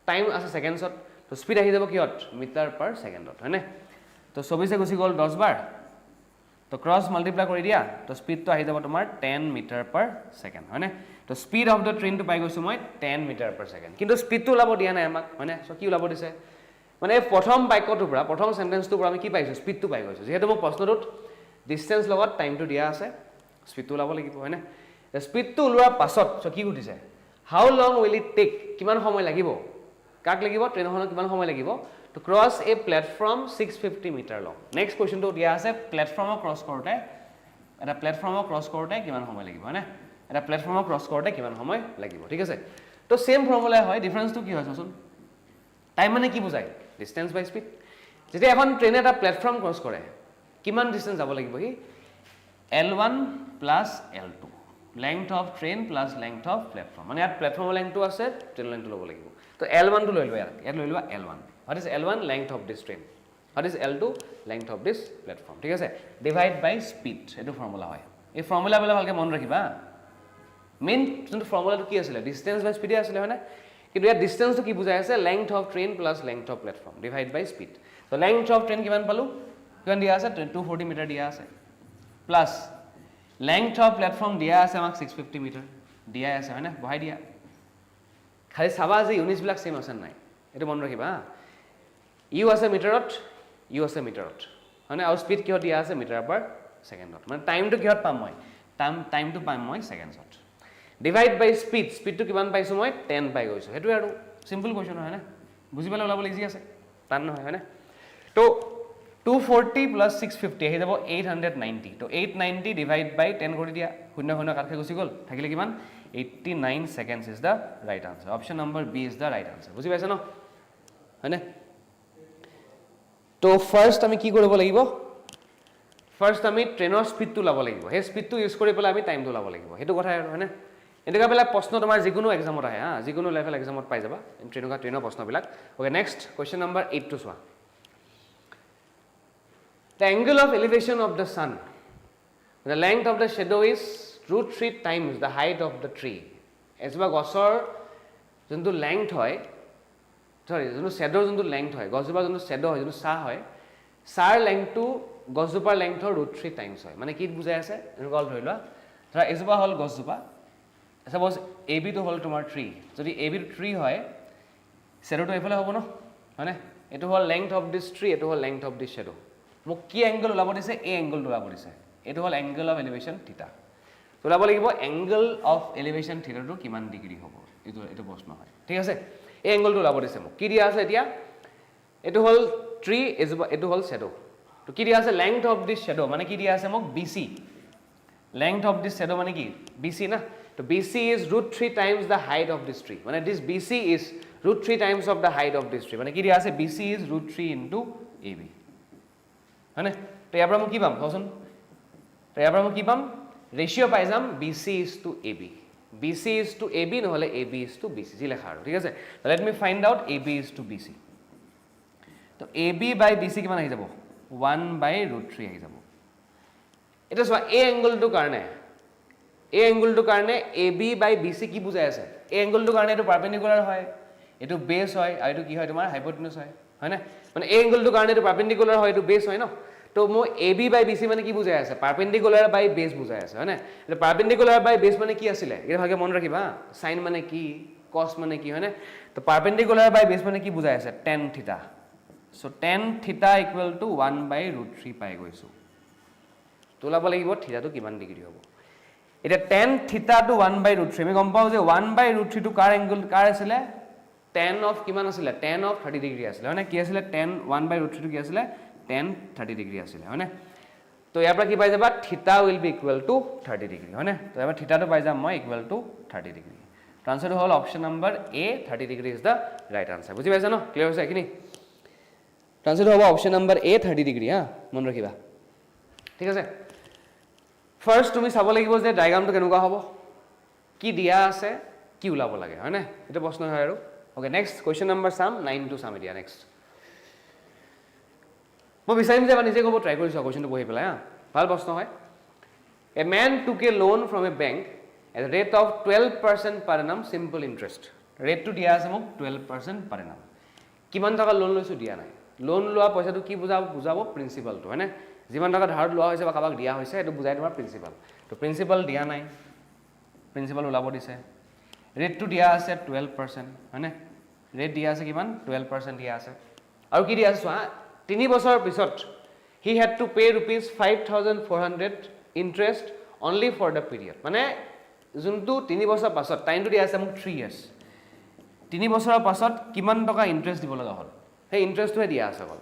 টাইম আছে সেকেন্ডছত তো স্পিড আহি যাব কিহত মিটাৰ পাৰ সেকেন্ডত হয়নে তো 24 গুচি গ'ল 10 বাৰ তো ক্ৰছ মাল্টিপ্লাই কৰি দিয়া তো স্পিডটো আহি যাব তোমাৰ 10 মিটাৰ পাৰ সেকেন্ড হয়নে তো স্পিড অফ দ্য ট্ৰেইনটো পাই গৈছো মই 10 মিটাৰ পাৰ সেকেন্ড কিন্তু স্পিডটো ওলাব দিয়া নাই আমাক হয়নে সো কি ওলাব দিছে মানে প্ৰথম বাক্যটোৰ পৰা প্ৰথম সেন্টেন্সটোৰ পৰা আমি কি পাইছো স্পিডটো পাই গৈছো যেহেতু মই প্ৰশ্নটোত ডিসটেন্স লগত টাইমটো দিয়া আছে স্পিডটো ওলাব লাগিব হয়নে স্পিডটো ওলোৱাৰ পাছত সো কি ঘটিছে how long will it take কিমান সময় লাগিব কাক লাগিব ট্ৰেইনখনৰ কিমান সময় লাগিব to cross a platform 650 metre long next কোৱেশ্চনটো দিয়া আছে প্লেটফৰ্মক ক্ৰছ কৰোতে এটা প্লেটফৰ্মক ক্ৰছ কৰোতে কিমান সময় লাগিব হয়নে এটা প্লেটফৰ্মক ক্ৰছ কৰোতে কিমান সময় লাগিব ঠিক আছে তো সেম ফৰ্মুলা হয় ডিফাৰেন্সটো কি হয় চাচোন টাইম মানে কি বুজায় ডিসটেন্স বাই স্পিড যেতিয়া এখন ট্ৰেইনে এটা প্লেটফৰ্ম ক্ৰছ কৰে কিমান ডিসটেন্স যাব লাগিব হি L1 plus L2 length of train plus length of platform মানে ইয়াত প্লেটফৰ্মৰ লেংথটো আছে ট্ৰেইন লেংথটো ল'ব লাগিব তো L1 টো লৈ লোৱা ইয়াত লৈ লোৱা L1 what is L1 length of this train what is L2 length of this platform ঠিক আছে ডিভাইড বাই স্পিড এটো ফৰ্মুলা হয় এই ফৰ্মুলা বলা ভালকে মন ৰাখিবা মেইন যোনটো ফৰ্মুলাটো কি আছিল ডিসটেন্স বাই স্পিডে আছিল হয়নে কিন্তু ইয়াত ডিসটেন্সটো কি বুজাই আছে length of train plus length of platform divide by speed তো লেংথ অফ ট্ৰেইন কিমান পালো কিমান দিয়া আছে 240 মিটাৰ দিয়া আছে প্লাস length of platform দিয়া আছে আমাক 650 মিটাৰ দিয়া আছে হয়নে বহাই দিয়া খালি চাবা যে ইউনিটস বিলাক সেম আছে নাই এটো মন ৰাখিবা ইউ আছে মিটাৰত ইউ আছে মিটাৰত হয়নে আৰু স্পিড কিহত দিয়া আছে মিটাৰ পাৰ সেকেন্ডত মানে টাইমটো কিহত পাম মই টাইমটো পাম মই সেকেন্ডছত ডিভাইড বাই স্পিডটো কিমান পাইছো মই 10 পাই গৈছো হেতু আৰু সিম্পল কোৱেশ্চন হয় না বুজি পালে ওলাব ইজি আছে টান নহয় হয়নে তো 240 plus 650 আহি যাব 890 তো 890 ডিভাইড বাই 10 কৰি দিয়া শূন্য শূন্য কাটকে গুচি গল থাকিলে কিমান 89 seconds is the right answer option number B is the right answer বুজি পাইছা ন হয়নে তো ফার্স্ট আমি কি কৰিব লাগিব ফাৰ্স্ট আমি ট্ৰেইনৰ স্পিডটো লাব লাগিব হে স্পিডটো ইউজ কৰি পেলাই আমি টাইমটো লাব লাগিব হেতু কথা হয়নে এনেকা বেলা প্ৰশ্ন তোমাৰ যিকোনো এক্সামত আহে হা যিকোনো লেভেল এক্সামত পাই যাবা ট্ৰেইনৰ প্ৰশ্নবিলাক ওকে নেক্সট কোৱেশ্চন নম্বৰ 8 টো চোৱা The angle of elevation of the sun, the length of the shadow is √3 times the height of the tree. এজোপা গছৰ যোনটো লেংথ হয় যোনটো শ্যাডোৰ যোনটো লেংথ হয় গছজোপা যোনটো শ্যাডো হয় যোনটো ছাঁ হয় ছাঁৰ লেংথটো গছজোপাৰ লেংথৰ √3 টাইমছ হয় মানে কি বুজাই আছে এনেকুৱা ধৰি লোৱা ধৰা এজোপা হ'ল গছজোপা সাপোজ এ বি টো হ'ল তোমাৰ ট্ৰী যদি এ বি টো ট্ৰী হয় শ্যাডোটো এইফালে হ'ব ন হয়নে এটো হ'ল লেংথ অফ দিস ট্ৰী এটো হ'ল লেংথ অফ দিস শ্যাডো মোক কি এংগল ওলাব দিছে এই এংগলটো ওলাব দিছে এটো হ'ল এংগল অফ এলিভেশন থিটা ওলাব লাগিব এংগল অফ এলিভেশন থিটাটো কিমান ডিগ্ৰী হ'ব এটো প্ৰশ্ন হয় ঠিক আছে এই এংগলটো ওলাব দিছে মোক কি দিয়া আছে এতিয়া এটো হ'ল ট্ৰী এটো হ'ল শ্যাডো তো কি দিয়া আছে লেংথ অফ দিস শ্যাডো মানে কি দিয়া আছে মোক BC length of this shadow মানে কি BC না তো BC is √3 times the height of this tree মানে this BC is √3 times of the height of this tree মানে কি দিয়া আছে BC is √3 into AB হয়নে তো ইয়াৰ পৰা মই কি পাম কোৱাচোন তো ইয়াৰ পৰা মই কি পাম ৰেশিও পাই যাম BC is to AB BC is to AB নহলে AB is to BC G লেখা আৰু ঠিক আছে let me find out AB is to BC তো AB by BC কিমান আহি যাব 1 by √3 আহি যাব এটা সোয়া এ অ্যাঙ্গেলটো কারণে AB বাই BC কি বুঝাই আছে এই অ্যাঙ্গেলটো কারণে এটো পারপেন্ডিকুলার হয় এটো বেস হয় আর এটো কি হয় তোমার হাইপোটেনিউজ হয় হয় না মানে এই অ্যাঙ্গেলটো কারণে এটো পারপেন্ডিকুলার হয় এটো বেস হয় না তো মো AB বাই BC মানে কি বুঝাই আছে পারপেন্ডিকুলার বাই বেস বুঝাই আছে হয় না এটা পারপেন্ডিকুলার বাই বেস মানে কি আছিল এটা ভাগে মন রাখিবা সাইন মানে কি cos মানে কি হয় না তো পারপেন্ডিকুলার বাই বেস মানে কি বুঝাই আছে tan থিটা সো tan থিটা ইকুয়াল টু 1 বাই √3 পাই গৈছো তোলাব লাগিব থিটাটো কিমান ডিগ্ৰী হ'ব এটা tan থিটা টু 1 বাই √3 আমি গম পাও যে 1 বাই √3 টু কাৰ এংগল কাৰ আছিলে tan অফ কিমান আছিলে tan অফ 30 ডিগ্ৰী আছিলে মানে কি আছিলে tan 1 বাই √3 টু কি আছিলে tan 30 ডিগ্ৰী আছিলে হয়নে তো ইয়াৰ পৰা কি পাই যাবা থিটা will be equal to 30 degree হয়নে তো এবাৰ থিটাটো পাই যাম মই ইকুৱেল টু 30 ডিগ্ৰী আনসাৰটো হ'ল option number A 30 degree is the right answer বুজি পাইছা ন ক্লিয়াৰ হৈছে কিনি আনসাৰটো হ'ব অপচন নম্বৰ A 30 ডিগ্ৰী হা মন ৰাখিবা ঠিক আছে ফাৰ্স্ট তুমি চাব লাগিব যে ডায়াগ্ৰামটো কেনেকুৱা হ'ব কি দিয়া আছে কি উলাব লাগে হয় না এটা প্ৰশ্ন হয় আৰু okay next question number sum 9 to some দিয়া নেক্সট মই বিচাৰিম যে নিজে ক'ব ট্ৰাই কৰিছো কোৱেশ্চনটো পঢ়ি পেলাই হা ভাল প্ৰশ্ন হয় a man took a loan from a bank at a rate of 12% per annum simple interest ৰেটটো দিয়া আছে মোক 12% per annum কিমান টকা লোন লৈছো দিয়া নাই লোন লোৱা পইচাটো কি বুজাব প্ৰিন্সিপালটো হয় না যিমান টকা ধাৰ লোৱা হৈছে বা কাবাক দিয়া হৈছে এটো বুজাই তোমাৰ প্ৰিন্সিপাল তো প্ৰিন্সিপাল দিয়া নাই প্ৰিন্সিপাল ওলাব দিছে ৰেটটো দিয়া আছে 12% হয়নে ৰেট দিয়া আছে কিমান 12% দিয়া আছে আৰু কি দিয়া আছে চোৱা 3 বছৰৰ পিছত he had to pay ₹5400 interest only for the period মানে যোনটো 3 বছৰ পাছত টাইমটো দিয়া আছে মোক 3 ইয়াৰ্স 3 বছৰৰ পাছত কিমান টকা ইন্টাৰেষ্ট দিব লগা হ'ল সেই ইন্টাৰেষ্টটোৱে দিয়া আছে অকল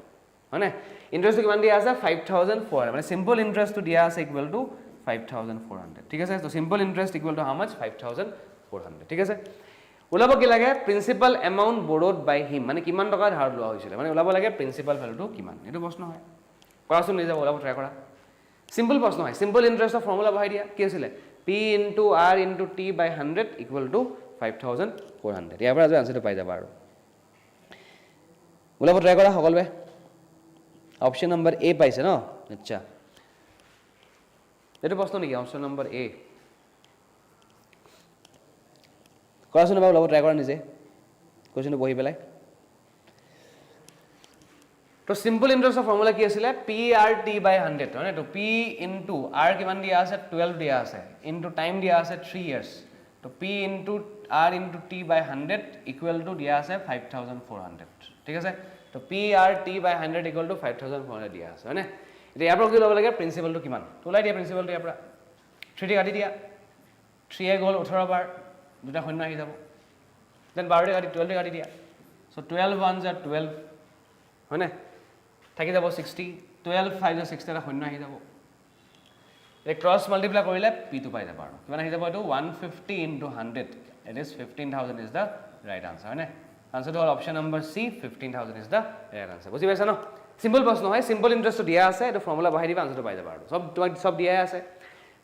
হয়নে ইন্টারেস্ট কিমান দিয়া আছে 5400 মানে সিম্পল ইন্টারেস্ট দিয়া আছে ইকুয়াল টু 5400 ঠিক আছে তো সিম্পল ইন্টারেস্ট ইকুয়াল টু হাউ মাচ 5400 ঠিক আছে ওলাব কি লাগে প্রিন্সিপাল অ্যামাউন্ট বৰোড বাই হিম মানে কিমান টকা ধাৰ লোৱা হৈছিল মানে ওলাব লাগে প্ৰিন্সিপাল ভ্যালুটো কিমান এটো প্ৰশ্ন হয় কৰাচোন নিজে ওলাব ট্ৰাই কৰা সিম্পল প্ৰশ্ন হয় সিম্পল ইন্টাৰেস্টৰ ফৰ্মুলা বহাই দিয়া কি আছিল p * r * t / 100 equal to 5400 ইয়াৰ পৰা আজি আনসাৰটো পাই যাবা আৰু ওলাব ট্ৰাই কৰা সকলোৱে অপশন নম্বৰ A পাইছে ন আচ্ছা এটো প্ৰশ্ন নেকি অপশন নম্বৰ A কৰাচোন বা ওলাব ট্ৰাই কৰা নিজে কোৱেশ্চনটো বহি পেলাই তো সিম্পল ইন্টাৰেস্টৰ ফৰ্মুলা কি আছিল PRT / 100 হয় তো P * R কিমান দিয়া আছে 12 দিয়া আছে ইনটু টাইম দিয়া আছে 3 ইয়ার্স তো P * R * T / 100 equal to দিয়া আছে 5400 ঠিক আছে তো PRT / 100 equal to 5400 দিয়া আছে হয়নে এটা ইয়াৰ পৰা কি ল'ব লাগে প্ৰিন্সিপালটো কিমান তোলাই দিয়া প্ৰিন্সিপালটো ইয়াৰ পৰা 3 কাটি দিয়া 3 এ গ'ল 18 বাৰ দুটা শূন্য আহি যাব দেন 12 কাটি 12 কাটি দিয়া সো 12 1 * 12 হয়নে থাকি যাব 60 12 5 * 60 এটা শূন্য আহি যাব এই ক্ৰস মাল্টিপ্লাই কৰিলে p টো পাই যাব আৰু কিমান আহি যাব এটো 150 * 100 it is 15000 is the right answer হয়নে আনসারটো হ'ল option number C 15000 is the right answer বুজি পাইছা ন সিম্পল প্ৰশ্ন হয় সিম্পল ইন্টাৰেস্ট দিয়া আছে এটো ফৰ্মুলা বহাই দিবা আনসাৰটো পাই যাবা আৰু সব তোমাক সব দিয়া আছে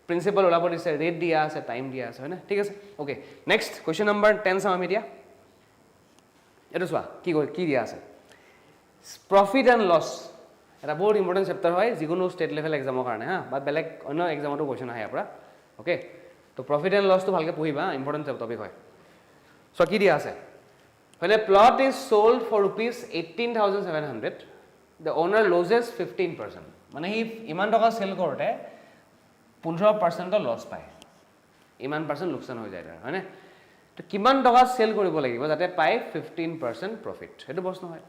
প্ৰিন্সিপাল ওলাব দিছে ৰেট দিয়া আছে টাইম দিয়া আছে হয়নে ঠিক আছে ওকে নেক্সট কোৱেশ্চন নম্বৰ 10 চাম আমি দিয়া এটো চোৱা কি দিয়া আছে প্ৰফিট এন্ড লস এটা বহুত ইম্পৰ্টেন্ট চেপ্টাৰ হয় যিকোনো স্টেট লেভেল এক্সামৰ কাৰণে হা বা বেলেগ অন্য এক্সামতো কোৱেশ্চন আহে ইয়াৰ পৰা ওকে তো প্রফিট এন্ড লস তো ভালকে পঢ়িবা ইম্পর্টেন্ট টপিক হয় সো কি দিয়া আছে When a plot is sold for ₹18,700, the owner loses 15%. মানে হি ইমান টকা সেল কৰোতে 15% লস পায় ইমান পাৰ্সেন্ট লোকসান হৈ যায় তাৰ হয়নে তো কিমান টকা সেল কৰিব লাগিব যাতে পায় 15% প্ৰফিট এটো প্ৰশ্ন হয়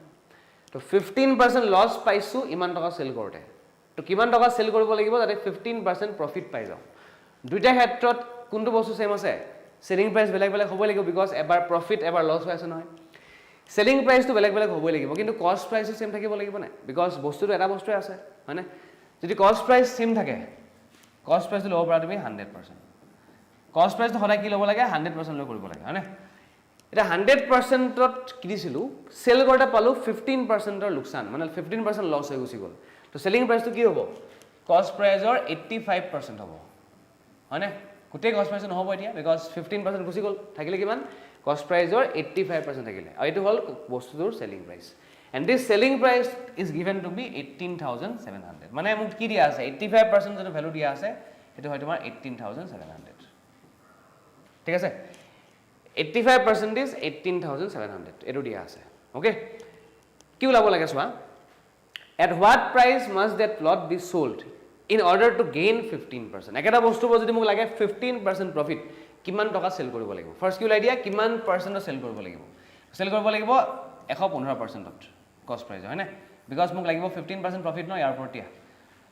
তো 15% লস পাইছো ইমান টকা সেল কৰোতে তো কিমান টকা সেল কৰিব লাগিব যাতে 15% প্ৰফিট পাই যাও দুইটা ক্ষেত্ৰত কোনটো বস্তু সেম আছে সেলিং প্ৰাইস বেলেগ বেলেগ হ'ব লাগিব বিকজ এবাৰ প্ৰফিট এবাৰ লস হৈ আছে নহয় চেলিং প্ৰাইচটো বেলেগ বেলেগ হ'বই লাগিব কিন্তু কষ্ট প্ৰাইচটো সেম থাকিব লাগিব নাই বিকজ বস্তুটো এটা বস্তুৱে আছে হয়নে যদি কষ্ট প্ৰাইচ সেম থাকে কষ্ট প্ৰাইচটো ল'ব পাৰা তুমি 100% কষ্ট প্ৰাইচটো সদায় কি ল'ব লাগে 100% লৈ কৰিব লাগে হয়নে এটা 100%ত কিনিছিলো সেল কৰোঁতে পালো 15%ৰ লোকচান মানে 15% লছ হৈ গুচি গ'ল তো সেলিং প্ৰাইচটো কি হ'ব কষ্ট প্ৰাইচৰ 85% হ'ব হয়নে গোটেই কষ্ট প্ৰাইচ নহ'ব এতিয়া বিকজ 15% গুচি গ'ল থাকিলে কিমান কষ্ট প্ৰাইচৰ 85% থাকিলে আৰু এইটো হ'ল বস্তুটোৰ selling price and this selling price is given to be 18,700 মানে মোক কি দিয়া আছে 85% যিটো ভেলু দিয়া আছে সেইটো হয় তোমাৰ 18,700 ঠিক আছে 85% is 18,700 এটো দিয়া আছে ওকে কি ওলাব লাগে চোৱা at what price must that plot be sold in order to gain 15% একটা বস্তু যদি মোক লাগে 15% profit কিমান টকা সেল কৰিব লাগিব ফাৰ্স্ট কি ওলাই দিয়া কিমান পাৰ্সেন্টত সেল কৰিব লাগিব সেল কৰিব লাগিব 115%ত কষ্ট প্ৰাইস হয় না বিকজ মোক লাগিব 15% profit ন ইয়াৰ ওপৰত দিয়া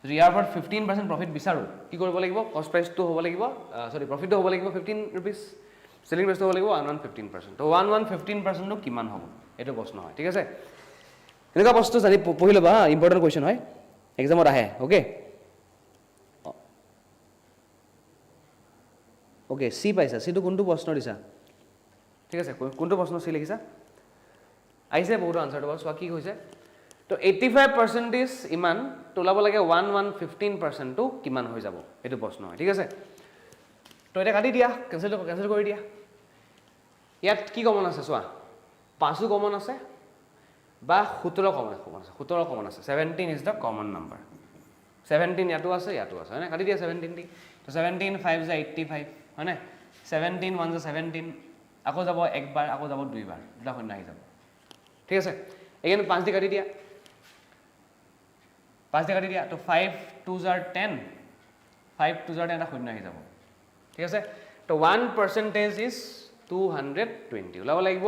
যদি ইয়াৰ ওপৰত 15% profit বিচাৰো কি কৰিব লাগিব কষ্ট প্ৰাইসটো হ'ব লাগিব সৰি প্ৰফিটটো হ'ব লাগিব 15 rupees সেলিং প্ৰাইসটো হ'ব লাগিব 15% তো 15% নো কিমান হ'ব এটো প্ৰশ্ন হয় ঠিক আছে এনেকা বস্তু জানি পঢ়ি লবা ইম্পৰ্টেন্ট কোৱেশ্চন হয় এক্সামত আহে ওকে ওকে সি পাইছা সিটো কোনটো প্ৰশ্ন দিছা ঠিক আছে কোনটো প্ৰশ্ন সি লিখিছা আইছে বহুত আনসাৰটো বস কি কৈছে তো 85% ইমান তোলাব লাগে 15% টো কিমান হৈ যাব এটো প্ৰশ্ন হয় ঠিক আছে তো এটা কাটি দিয়া কেনসেল কৰি দিয়া ইয়াত কি কমন আছে চোৱা 5 কমন আছে বা 17 কমন আছে 17 কমন আছে 17 ইজ দা কমন নাম্বাৰ 17 ইয়াতো আছে হয় না কাটি দিয়া 17 টি তো 17 5 is 85 হয় না 17 1 is 17 আকৌ যাব একবাৰ আকৌ যাব দুইবাৰ দুটা শূন্য আহি যাব ঠিক আছে এগেইন 5 দি কাটি দিয়া 5 দি কাটি দিয়া তো 5 2s are 10 5 2s are 10 এটা শূন্য আহি যাব ঠিক আছে তো 1% is 220 ওলাব লাগিব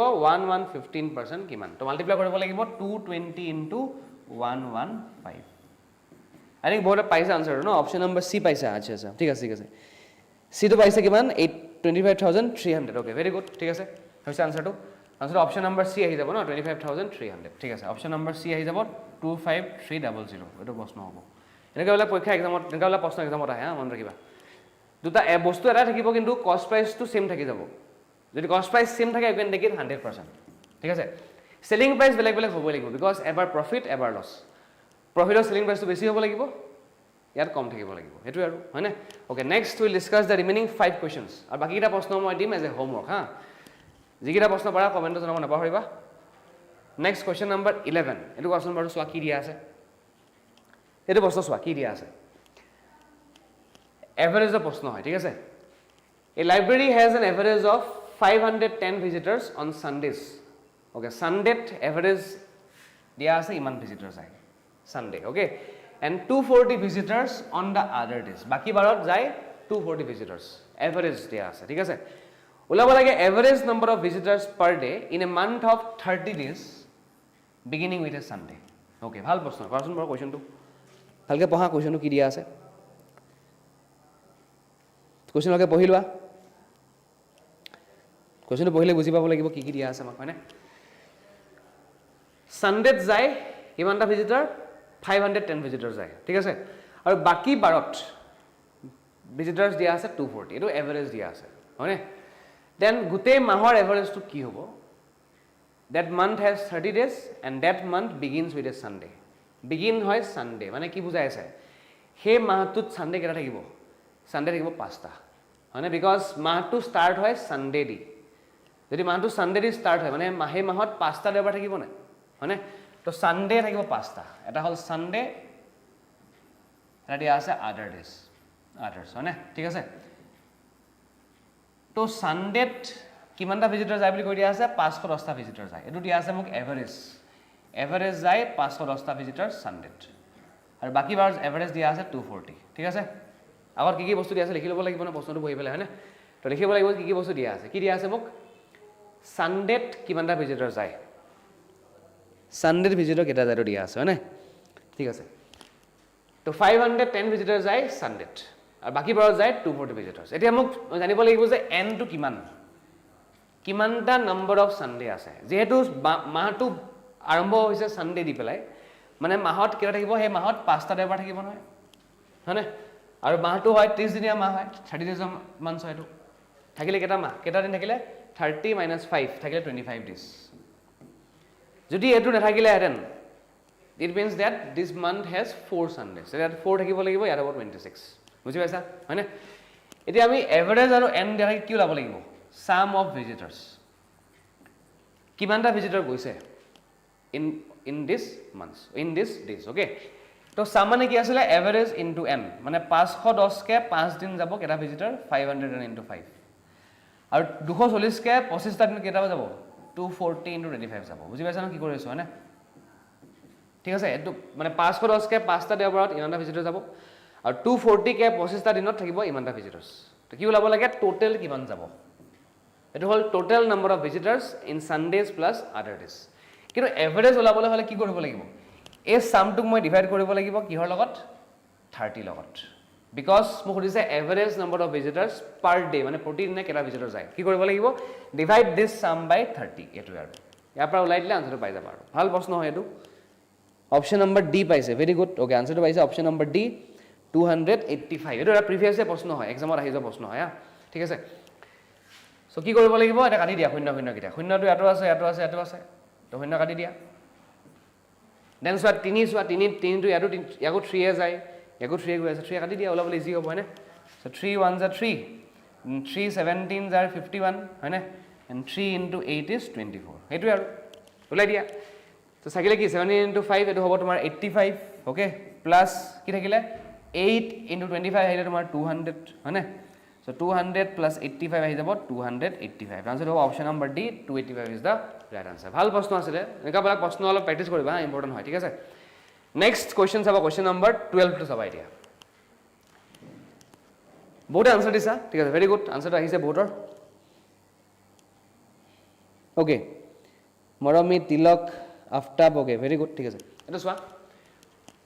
15% কিমান তো মাল্টিপ্লাই কৰিব লাগিব 220 into 115 আই থিংক বহুত পাইছা আনসাৰ ন অপচন নম্বৰ সি পাইছা আচ্ছা ঠিক আছে সি তো পাইছা কিমান 25,300 ওকে ভেরি গুড ঠিক আছে হৈছে আনসাৰটো অপচন নম্বৰ সি আহি যাব ন 25,300 ঠিক আছে অপচন নম্বৰ সি আহি যাব 25300 এটো প্ৰশ্ন হ'ব এনেকা বেলা পৰীক্ষা এক্সামত এনেকা বেলা প্ৰশ্ন এক্সামত আহে মন ৰাখিবা দুটা বস্তু এটা থাকিব কিন্তু কষ্ট প্ৰাইসটো সেম থাকি যাব যদি কষ্ট প্ৰাইস সেম থাকে ইউ ক্যান টেক ইট 100% ঠিক আছে সেলিং প্ৰাইস বেলেগ বেলেগ হ'ব লাগিব বিকজ এবাৰ প্ৰফিট এবাৰ লছ প্ৰফিটৰ সেলিং প্ৰাইসটো বেছি হ'ব লাগিব ইয়াত কম থাকিব লাগিব হেতু আৰু হয় না okay next will discuss the remaining 5 questions আৰু বাকিটা প্ৰশ্ন মই দিম এজ এ হোমৱৰ্ক হা যিকিটা প্ৰশ্ন পাৰা কমেন্টত জনাব নাপাহৰিবা নেক্সট কোৱেশ্চন নম্বৰ 11 এটো কোৱেশ্চন নম্বৰ চোৱা কি দিয়া আছে এটো প্ৰশ্ন চোৱা কি দিয়া আছে এভাৰেজ অফ প্ৰশ্ন হয় ঠিক আছে A library has an average of 510 visitors on Sundays. Okay, Sunday average dia ase iman visitors ahe. Sunday, okay? And 240 visitors on the other days. Baki barot jai 240 visitors. Average dia ase. Thik ase? Ulabo lage average number of visitors per day in a month of 30 days beginning with a Sunday. Okay, bhal proshno. Question bor question tu. Bhalke poha question tu ki dia ase? Question lage পঢ়ি লোৱা কোৱেশ্চনটো পঢ়িলে বুজি পাব লাগিব কি দিয়া আছে আমাক হয়নে সানডেত যায় কিমানটা ভিজিটৰ 510 ভিজিটৰ যায় ঠিক আছে আৰু বাকি বাৰত ভিজিটৰ্স দিয়া আছে 240 এটো এভাৰেজ দিয়া আছে হয়নে দেন গুটে মাহৰ এভাৰেজটো কি হ'ব that month has 30 days and that month begins with a Sunday begin হয় Sunday মানে কি বুজাই আছে হে মাহটোত সানডে কেটা থাকিব সানডে থাকিব 5টা হয়নে বিকজ মাহটো স্টার্ট হয় সানডে দি যদি মাহটো সানডে দি স্টার্ট হয় মানে মাহে মাহত 5টা দেওবাৰ থাকিব না হয়নে তো সানডে থাকিব 5টা এটা হল সানডে এটা দিয়া আছে আদাৰ ডেজ আদাৰ্স হয়নে ঠিক আছে তো সানডেত কিমানটা ভিজিটৰ যায় বুলি কৈ দিয়া আছে 510টা ভিজিটৰ যায় এটো দিয়া আছে মোক এভাৰেজ যায় 510টা ভিজিটৰ সানডেত আৰু বাকি বাৰ এভাৰেজ দিয়া আছে 240 ঠিক আছে আগৰ কি বস্তু দিয়া আছে লিখি ল'ব লাগিব না প্ৰশ্নটো বহি পেলাই হয়নে তো লিখিব লাগিব কি বস্তু দিয়া আছে কি দিয়া আছে মোক সানডেত কিমানটা ভিজিটৰ যায় সানডেত ভিজিটৰ কেটা যায় দিয়া আছে হয়নে ঠিক আছে তো 510 ভিজিটৰ যায় সানডেত আৰু বাকি বাৰত যায় 240 ভিজিটৰ্স এতিয়া মোক জানিব লাগিব যে n টো কিমান কিমানটা নম্বৰ অফ সানডে আছে যেহেতু মাহটো আৰম্ভ হৈছে সানডে দি পেলাই মানে মাহত কেইটা থাকিব সেই মাহত 5টা দেওবাৰ থাকিব নহয় হয়নে আৰু মাহটো হয় 30 দিনীয়া মাহ হয় 30 days মান্থ হয় এইটো থাকিলে কেইটা দিন থাকিলে 30 - 5 থাকিলে 25 days যদি এটো নাথাকিলে হেতেন it means that this month has 4 Sundays so that 4 থাকিব লাগিব ইয়াৰ about 26 বুজি পাইছা হয়নে এতিয়া আমি এভাৰেজ আৰু এন দেখাই কি লাভ লাগিব sum of visitors কিমানটা ভিজিটৰ গৈছে in this months in this days okay তো sum মানে কি আছিল এভাৰেজ ইনটু n মানে 510 কে 5 দিন যাব কেটা ভিজিটৰ 500 into 5 আৰু 240 কে 25 টা দিন কেটা যাব 240 into 25 যাব বুজি পাইছা না কি কৰি আছো হয়নে ঠিক আছে এটো মানে 510 কে 5টা দেওবাৰত ইমানটা ভিজিটৰ যাব আৰু 240 কে 25 টা দিনত থাকিব ইমানটা ভিজিটৰ্স তো কি ওলাব লাগে টোটাল কিমান যাব এটো হল total number of visitors in Sundays plus other days কিন্তু এভাৰেজ ওলাবলৈ হলে কি কৰিব লাগিব এই সামটোক মই ডিভাইড কৰিব লাগিব কিহৰ লগত 30 লগত বিকজ মোক কৈছে average number of visitors per day মানে প্ৰতিদিনে কেটা ভিজিটৰ যায় কি কৰিব লাগিব ডিভাইড দিস সাম বাই 30 এটো আৰু ইয়াৰ পৰা ওলাই দিলে আনসাৰটো পাই যাব আৰু ভাল প্ৰশ্ন হয় এটো অপচন নম্বৰ ডি পাইছে ভেৰি গুড ওকে আনসাৰটো পাইছে অপচন নম্বৰ ডি 285 এটো এটা প্ৰিভিয়াস প্ৰশ্ন হয় এক্সামত আহি যোৱা প্ৰশ্ন হয় ঠিক আছে সো কি কৰিব লাগিব এটা কাটি দিয়া শূন্য শূন্য কিটা শূন্যটো এটো আছে তো শূন্য কাটি দিয়া দেন সোৱা 3 টো ইয়াকো 3 এ যায় ইয়াকো 3 গৈ আছে 3 কাটি দিয়া ওলাবলৈ ইজি হ'ব হয়নে সো 3 1 is 3 3 17 are 51 হয়নে and 3 into 8 is 24 হেতু আৰু ওলাই দিয়া তো থাকিলে কি 17 into 5 এটো হ'ব তোমাৰ 85 ওকে প্লাস কি থাকিলে 8 into 25 আহিলে তোমাৰ 200 হয়নে so 200 plus 85 আহি যাব 285 আনসার হবে option number D 285 is the right answer ভাল প্রশ্ন আছে এনেকা বলা প্রশ্ন অলপ প্র্যাকটিস কৰিবা ইম্পর্টেন্ট হয় ঠিক আছে নেক্সট কোশ্চেন চাবা কোশ্চেন নাম্বার 12 টু চাবা এতিয়া বহুত আনসার দিছা ঠিক আছে ভেরি গুড আনসারটো আহিছে বহুতৰ ওকে মৰমি Tilak Aftab okay very good ঠিক আছে এটা চোৱা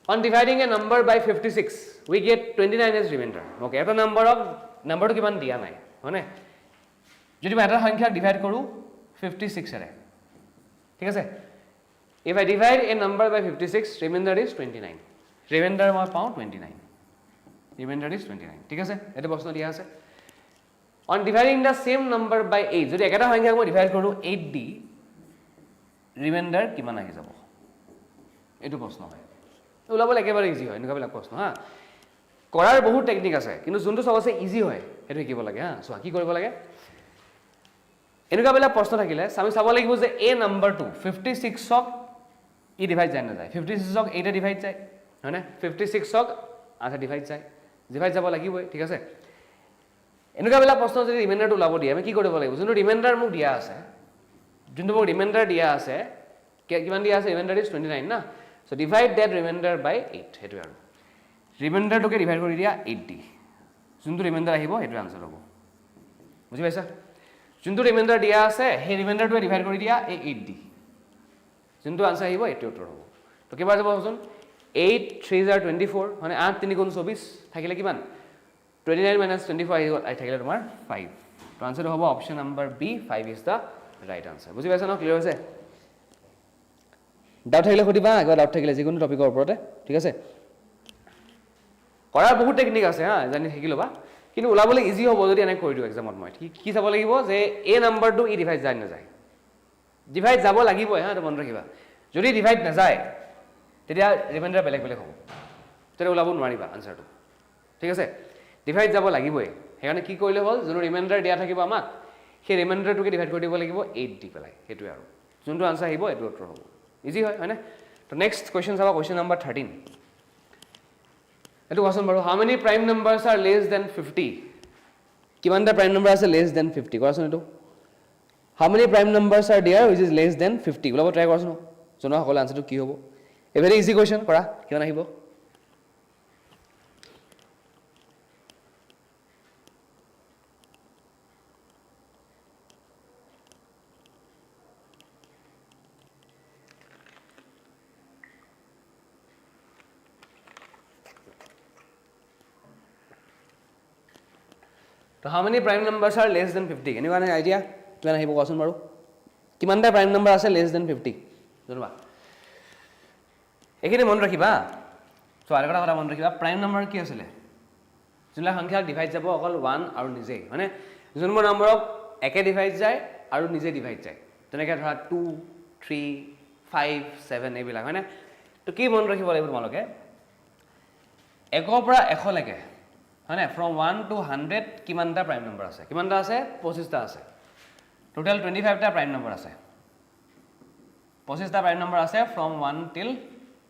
on dividing a number by 56 we get 29 as remainder okay এটা নাম্বাৰটো কিমান দিয়া নাই হয়নে যদি মই এটা সংখ্যা ডিভাইড কৰো 56 এৰে ঠিক আছে if I divide a number by 56 remainder is 29 remainder মই পাও 29 remainder is 29 ঠিক আছে এটা প্ৰশ্ন দিয়া আছে on dividing the same number by 8 যদি একটা সংখ্যাক মই ডিভাইড কৰো 8 দি remainder কিমান আহি যাব এটো প্ৰশ্ন হয় ওলাবলৈ একেবাৰে ইজি হয় এনেকুৱা প্ৰশ্ন কৰাৰ বহুত টেকনিক আছে কিন্তু যোনটো সবচে ইজি হয় এটো শিকিব লাগে সো কি কৰিব লাগে এনেকুৱা প্ৰশ্ন থাকিলে আমি চাব লাগিব যে এ নাম্বাৰটো 56 ক ই ডিভাইড যায় না যায় 56 ক 8 এ ডিভাইড যায় হয়নে 56 ক 8 এ ডিভাইড যাব লাগিবই ঠিক আছে এনেকুৱা প্ৰশ্ন যদি ৰিমাইন্ডাৰটো ওলাব দিয়ে আমি কি কৰিব লাগিব যোনটো ৰিমাইন্ডাৰ মোক দিয়া আছে কিমান দিয়া আছে ৰিমাইন্ডাৰ ইজ 29 না so divide that remainder by 8 হেতু আৰু ৰিমাইন্ডাৰ টোকে ডিভাইড কৰি দিয়া 8 দি যোনটো ৰিমাইন্ডাৰ আহিব হেতু আনসাৰ হ'ব বুজি পাইছা যোনটো ৰিমাইন্ডাৰ দিয়া আছে সেই ৰিমাইন্ডাৰটোৱে ডিভাইড কৰি দিয়া এই 8 দি যোনটো আনসাৰ আহিব এটো উত্তৰ হ'ব তো কিবা যাব হচোন 8 3 are 24 মানে 8 3 গুণ 24 থাকিলে কিমান 29 minus 24 আহি থাকিলে তোমাৰ 5 তো আনসাৰ হ'ব option number B 5 is the right answer বুজি পাইছা ন ক্লিয়াৰ হৈছে ডাউট থাকিলে সুধিবা আগৰ ডাউট থাকিলে যিকোনো টপিকৰ ওপৰতে ঠিক আছে কৰাৰ বহুত টেকনিক আছে জানি শিকি লবা কিন্তু ওলাবলৈ ইজি হ'ব যদি এনে কৰি দিও এক্সামত মই কি চাব লাগিব যে এ নাম্বাৰটো ই ডিভাইড যায় না যায় ডিভাইড যাব লাগিব তো মন ৰাখিবা যদি ডিভাইড না যায় তেতিয়া ৰিমাইন্ডাৰ বেলেগ বেলেগ হ'ব তেতিয়া ওলাব নোৱাৰিবা আনসাৰটো ঠিক আছে ডিভাইড যাব লাগিবই হেকাৰণে কি কৰিলে হ'ল যোন ৰিমাইন্ডাৰ দিয়া থাকিব আমাক সেই ৰিমাইন্ডাৰটোকে ডিভাইড কৰি দিব লাগিব 8 দি পেলাই হেতু আৰু যোনটো আনসাৰ আহিব এটো উত্তৰ হ'ব ইজি হয় না তো নেক্সট কোশ্চেন চাবা কোশ্চেন নাম্বার 13 এটো কোশ্চেন বাৰু how many prime numbers are less than 50 কিমানটা প্ৰাইম নাম্বাৰ আছে লেস দেন 50 কোৱাচোন এটো how many prime numbers are there which is less than 50 ওলাব ট্ৰাই কৰাচোন জনা সকল আনসাৰটো কি হ'ব এ ভেৰি ইজি কোশ্চেন কৰা কিমান আহিব So how many prime numbers are less than 50? Anyone an idea? কিমান আহিব কোৱাচোন বাৰু কিমানটা প্ৰাইম নম্বৰ আছে লেছ দেন 50 জনাবা এইখিনি মনত ৰাখিবা চ' আৰু এটা কথা মনত ৰাখিবা প্ৰাইম নম্বৰ কি আছিলে যোনবিলাক সংখ্যা ডিভাইড যাব অকল 1 আৰু নিজে মানে যোনবোৰ নম্বৰক একে ডিভাইড যায় আৰু নিজে ডিভাইড যায় তেনেকৈ ধৰা 2 3 5 7 এইবিলাক হয়নে তো কি মনত ৰাখিব লাগিব তোমালোকে 1 পৰা 100 লৈকে হয়নে ফ্ৰম 1 to 100 কিমানটা প্ৰাইম নম্বৰ আছে কিমানটা আছে 25টা আছে টোটেল 25টা প্ৰাইম নম্বৰ আছে 25টা প্ৰাইম নম্বৰ আছে ফ্ৰম 1 till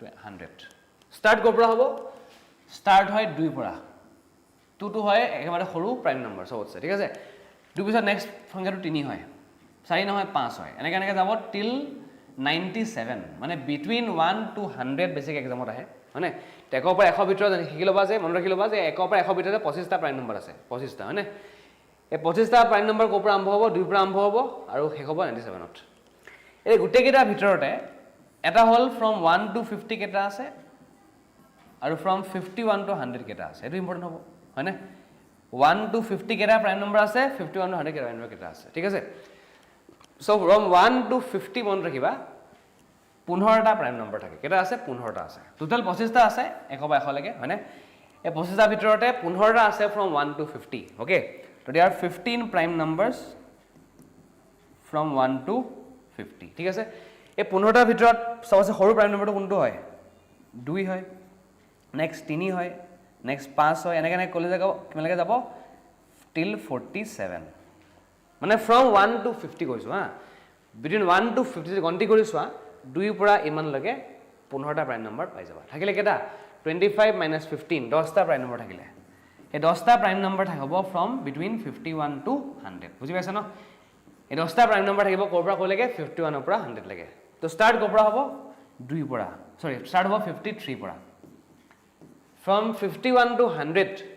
100 ষ্টাৰ্ট ক'ৰ পৰা হ'ব ষ্টাৰ্ট হয় 2 পৰা 2 টো হয় একেবাৰে সৰু প্ৰাইম নম্বৰ চবতছে ঠিক আছে 2 পিছত নেক্সট সংখ্যাটো 3 হয় 4 নহয় 5 হয় এনেকৈ এনেকৈ যাব টিল 97 মানে বিটুইন 1 to 100 বেছিক এক্সামত আহে হয়নে 1 পৰা 100 ভিতৰত শিকি ল'বা যে মনত ৰাখি ল'বা যে 1 পৰা 100 ভিতৰত 25টা প্ৰাইম নম্বৰ আছে 25টা হয়নে এই 25টা প্ৰাইম নম্বৰ ক'ৰ পৰা আৰম্ভ হ'ব 2 পৰা আৰম্ভ হ'ব আৰু শেষ হ'ব 97ত এই গোটেইকেইটাৰ ভিতৰতে এটা হ'ল ফ্ৰম 1 to 50 কেইটা আছে আৰু ফ্ৰম 51 to 100 কেইটা আছে এইটো ইম্পৰ্টেণ্ট হ'ব হয়নে 1 to 50 কেইটা প্ৰাইম নম্বৰ আছে 51 to 100 প্ৰাইম নম্বৰ কেইটা আছে ঠিক আছে চ' ফ্ৰম 1 to 50 মনত ৰাখিবা 15টা প্ৰাইম নম্বৰ থাকে কেইটা আছে 15টা আছে টোটেল 25টা আছে 1 পৰা 100 লৈকে হয়নে এই 25টা ভিতৰতে 15টা আছে ফ্ৰম 1 to 50 ওকে তো there 15 prime numbers from 1 to 50 ঠিক আছে এই 15টাৰ ভিতৰত সবচে সৰু প্ৰাইম নম্বৰটো কোনটো হয় 2 হয় নেক্সট 3 হয় নেক্সট 5 হয় এনেকৈ ক'লে যাব কিমানলৈকে যাব টিল 47 মানে ফ্ৰম 1 to 50 কৈছোঁ হা বিটুইন 1 to 50 যদি গন্তি কৰি চোৱা 2 পৰা ইমানলৈকে 15টা প্ৰাইম নম্বৰ পাই যাবা থাকিলে কেইটা 25 minus 15 10টা প্ৰাইম নম্বৰ থাকিলে এই 10টা প্ৰাইম নম্বৰ থাকিব ফ্ৰম বিটুইন 51 to 100 বুজি পাইছা ন এই 10টা প্ৰাইম নম্বৰ থাকিব ক'ৰ পৰা ক'লৈকে 51 পৰা 100 লৈকে তো ষ্টাৰ্ট ক'ৰ পৰা হ'ব 2 পৰা সৰি ষ্টাৰ্ট হ'ব 53 পৰা from 51 to 100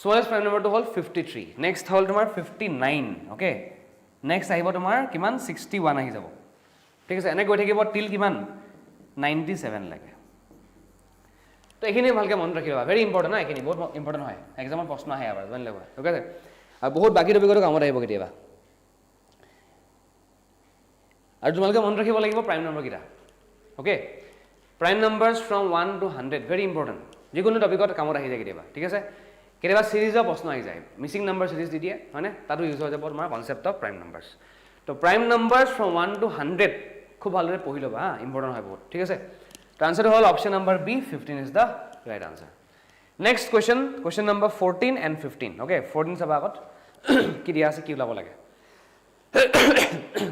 smallest prime number to hold 53 next hold tomar 59 okay next ahibo tomar kiman 61 ahi jabo thik ase ene goi thakibo till kiman 97 lage to ekhini bhalke mon rakhiba very important na ekhini bahut important hoy exam er proshno ahe abar jan lego okay ase ar bahut baki topic er kamot ahibo ketiba ar tumalke mon rakhibo lagibo prime number kita okay prime numbers from 1 to 100 very important jikono topic er kamot ahi jay ketiba thik ase কেতিয়াবা সিৰিজৰ প্ৰশ্ন আহি যায় মিসিং নম্বৰ সিৰিজ দি দিয়ে হয়নে তাতো ইউজ হৈ যাব তোমাৰ কনসেপ্ট অফ প্ৰাইম নম্বৰস তো প্ৰাইম নম্বৰস ফ্ৰম 1 to 100 খুব ভালদৰে পঢ়ি ল'বা হা ইম্পৰ্টেন্ট হয় বহুত ঠিক আছে তো আনসাৰ হ'ল option number B 15 is the right answer next question number 14 and 15 okay 14 চাবা আগত কি দিয়া আছে কি ওলাব লাগে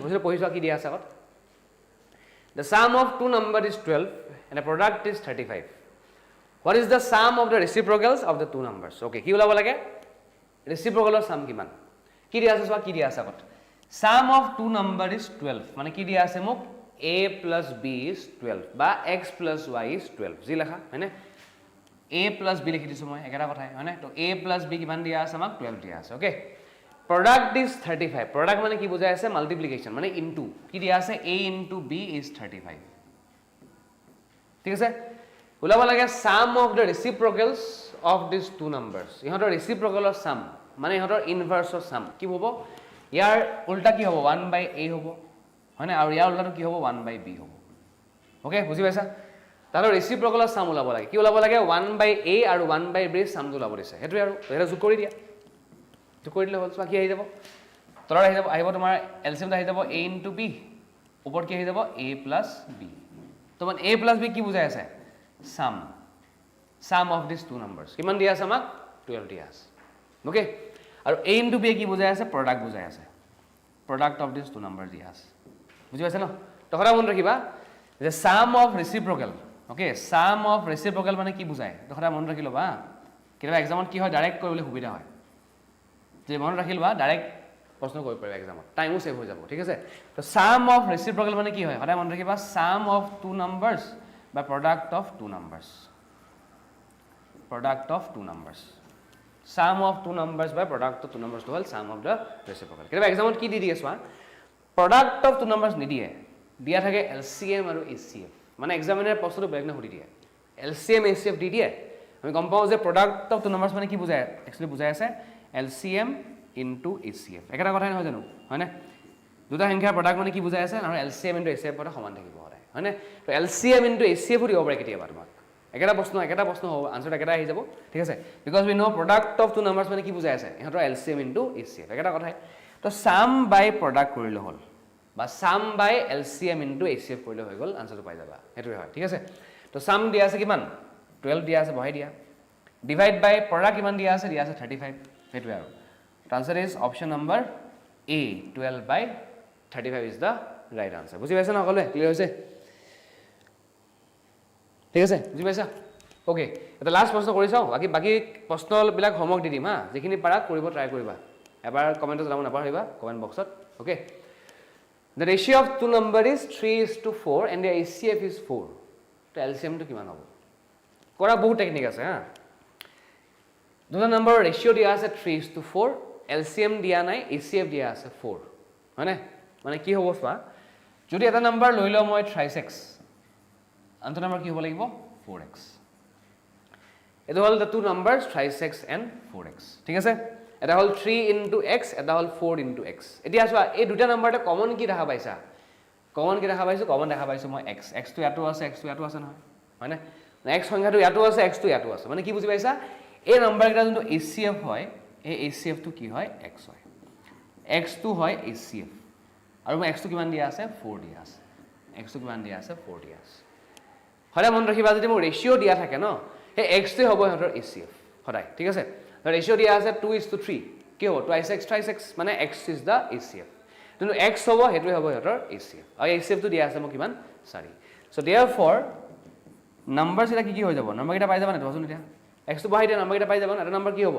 বুজিলে পঢ়ি চোৱা কি দিয়া আছে আগত the sum of two numbers is 12 and the product is 35 what is the sum of the reciprocals of the two numbers okay কি ওলাব লাগে reciprocal sum কিমান কি দিয়া আছে চোৱা কি দিয়া আছে আগত sum of two number is 12 মানে কি দিয়া আছে মোক a plus b is 12 বা x plus y is 12 G লেখা হয়নে a plus b লিখি দিছো মই একেটা কথাই হয়নে তো a plus b কিমান দিয়া আছে আমাক 12 দিয়া আছে ওকে product is 35 product মানে কি বুজাই আছে multiplication মানে into কি দিয়া আছে a into b is 35 ঠিক আছে ওলাব লাগে sum of the reciprocals of these two numbers ইহঁতৰ reciprocal sum মানে ইহঁতৰ inverse sum কি হ'ব ইয়াৰ উল্টা কি হ'ব 1/a হ'ব হয়নে আৰু ইয়াৰ উল্টাটো কি হ'ব 1/b হ'ব ওকে বুজি পাইছা তাহলে reciprocal sum ওলাব লাগে কি ওলাব লাগে 1/a আৰু 1/b sum ওলাব দিছে হেতু আৰু এটা যোগ কৰি দিয়া যোগ কৰি দিলে হ'ল চোৱা কি আহি যাব তলৰ আহিব তোমাৰ এলসিএম আহি যাব a into b ওপৰত কি আহি যাব a plus b তো মানে a plus b কি বুজাই আছে sum of these two numbers কিমান দিয়া আছে আমাক 12 দিয়া আছে ওকে আৰু a into b কি বুজাই আছে product বুজাই আছে product of these two numbers দিয়া আছে বুজি পাইছা ন তো হৰা মন ৰাখিবা যে sum of reciprocal okay sum of reciprocal মানে কি বুজায় তো হৰা মন ৰাখি লবা কিবা এক্সামত কি হয় ডাইৰেক্ট কৰিবলৈ সুবিধা হয় যে মন ৰাখি লবা ডাইৰেক্ট প্ৰশ্ন কৰিব পাৰিবা এক্সামত টাইমও সেভ হৈ যাব ঠিক আছে তো sum of reciprocal মানে কি হয় হৰা মন ৰাখিবা sum of two numbers by product of two numbers sum of two numbers by product of two numbers to whole sum of the reciprocal কিবা এক্সামত কি দি দিয়ে চোৱা product of two numbers নিদিয়ে দিয়া থাকে LCM আৰু HCF মানে এক্সামিনাৰ প্ৰশ্নটো বেলেগ না সুধি দিয়ে LCM HCF দি দিয়ে আমি গম পাওঁ যে product of two numbers মানে কি বুজায় একচুয়ালি বুজায় আছে LCM into HCF একেটা কথাই নহয় জানো হয়নে দুটা সংখ্যাৰ প্ৰডাক্ট মানে কি বুজাই আছে আৰু LCM * HCF পৰা সমান থাকিব সদায় হয়নে তো LCM * HCF দিব পাৰে কেতিয়াবা তোমাক একেটা প্ৰশ্ন হ'ব আনসাৰ একেটা আহি যাব ঠিক আছে because we know product of two numbers মানে কি বুজাই আছে ইহঁতৰ LCM * HCF একেটা কথাই তো সাম বাই প্ৰডাক্ট কৰিলে হ'ল বা সাম বাই LCM * HCF কৰিলে হৈ গ'ল আনসাৰটো পাই যাবা হেতুৱে হয় ঠিক আছে তো সাম দিয়া আছে কিমান 12 দিয়া আছে বহাই দিয়া ডিভাইড বাই প্ৰডাক্ট কিমান দিয়া আছে 35 হেতুৱে আৰু answer is option number A 12 by 35 is the right answer বুজি পাইছা না সকলোৱে ক্লিয়াৰ হৈছে ঠিক আছে বুজি পাইছা ওকে এটা লাষ্ট প্ৰশ্ন কৰি চাও বাকি প্ৰশ্নবিলাক হোমৱৰ্ক দি দিম হা যেখিনি পাৰা কৰিব ট্ৰাই কৰিবা এবাৰ কমেন্টত জনাব নাপাহৰিবা কমেন্ট বক্সত okay the ratio of two number is 3:4 and the HCF is 4 তো LCM টো কিমান হ'ব কৰা বহুত টেকনিক আছে হা দুটা নম্বৰ ৰেশিও দিয়া আছে 3:4 LCM দিয়া নাই HCF দিয়া আছে 4 হয়নে মানে কি হ'ব চোৱা যদি এটা নাম্বাৰ লৈ লও মই 3x আনটো নাম্বাৰ কি হ'ব লাগিব 4x এটা হল the two numbers 3x and 4x ঠিক আছে এটা হল 3 into x এটা হল 4 into x এতিয়া চোৱা এই দুটা নাম্বাৰটা কমন কি দেখা পাইছা কমন দেখা পাইছো মই x টো ইয়াতো আছে x টো ইয়াতো আছে নহয় হয়নে x সংখ্যাটো ইয়াতো আছে x টো ইয়াতো আছে মানে কি বুজি পাইছা এই নাম্বাৰ কেইটা যোনটো HCF হয় এই HCF টো কি হয় x হয় x টো হয় HCF আৰু মই x টো কিমান দিয়া আছে 4 দিয়া আছে x টো কিমান দিয়া আছে 4 দিয়া আছে হলে মন ৰাখিবা যদি মোৰ ৰেশিও দিয়া থাকে ন এই x টো হ'ব হতৰ HCF সদায় ঠিক আছে তো ৰেশিও দিয়া আছে 2:3 কি হ'ব 2x মানে x is the HCF কিন্তু x হ'ব হেতুৱে হ'ব হতৰ HCF আৰু HCF টো দিয়া আছে মোক কিমান 4 so therefore নাম্বাৰছ এটা কি হৈ যাব নাম্বাৰ কেইটা পাই যাবা না তোচোন এতিয়া x টো বহাই দিয়া নাম্বাৰ কেইটা পাই যাবা না এটা নাম্বাৰ কি হ'ব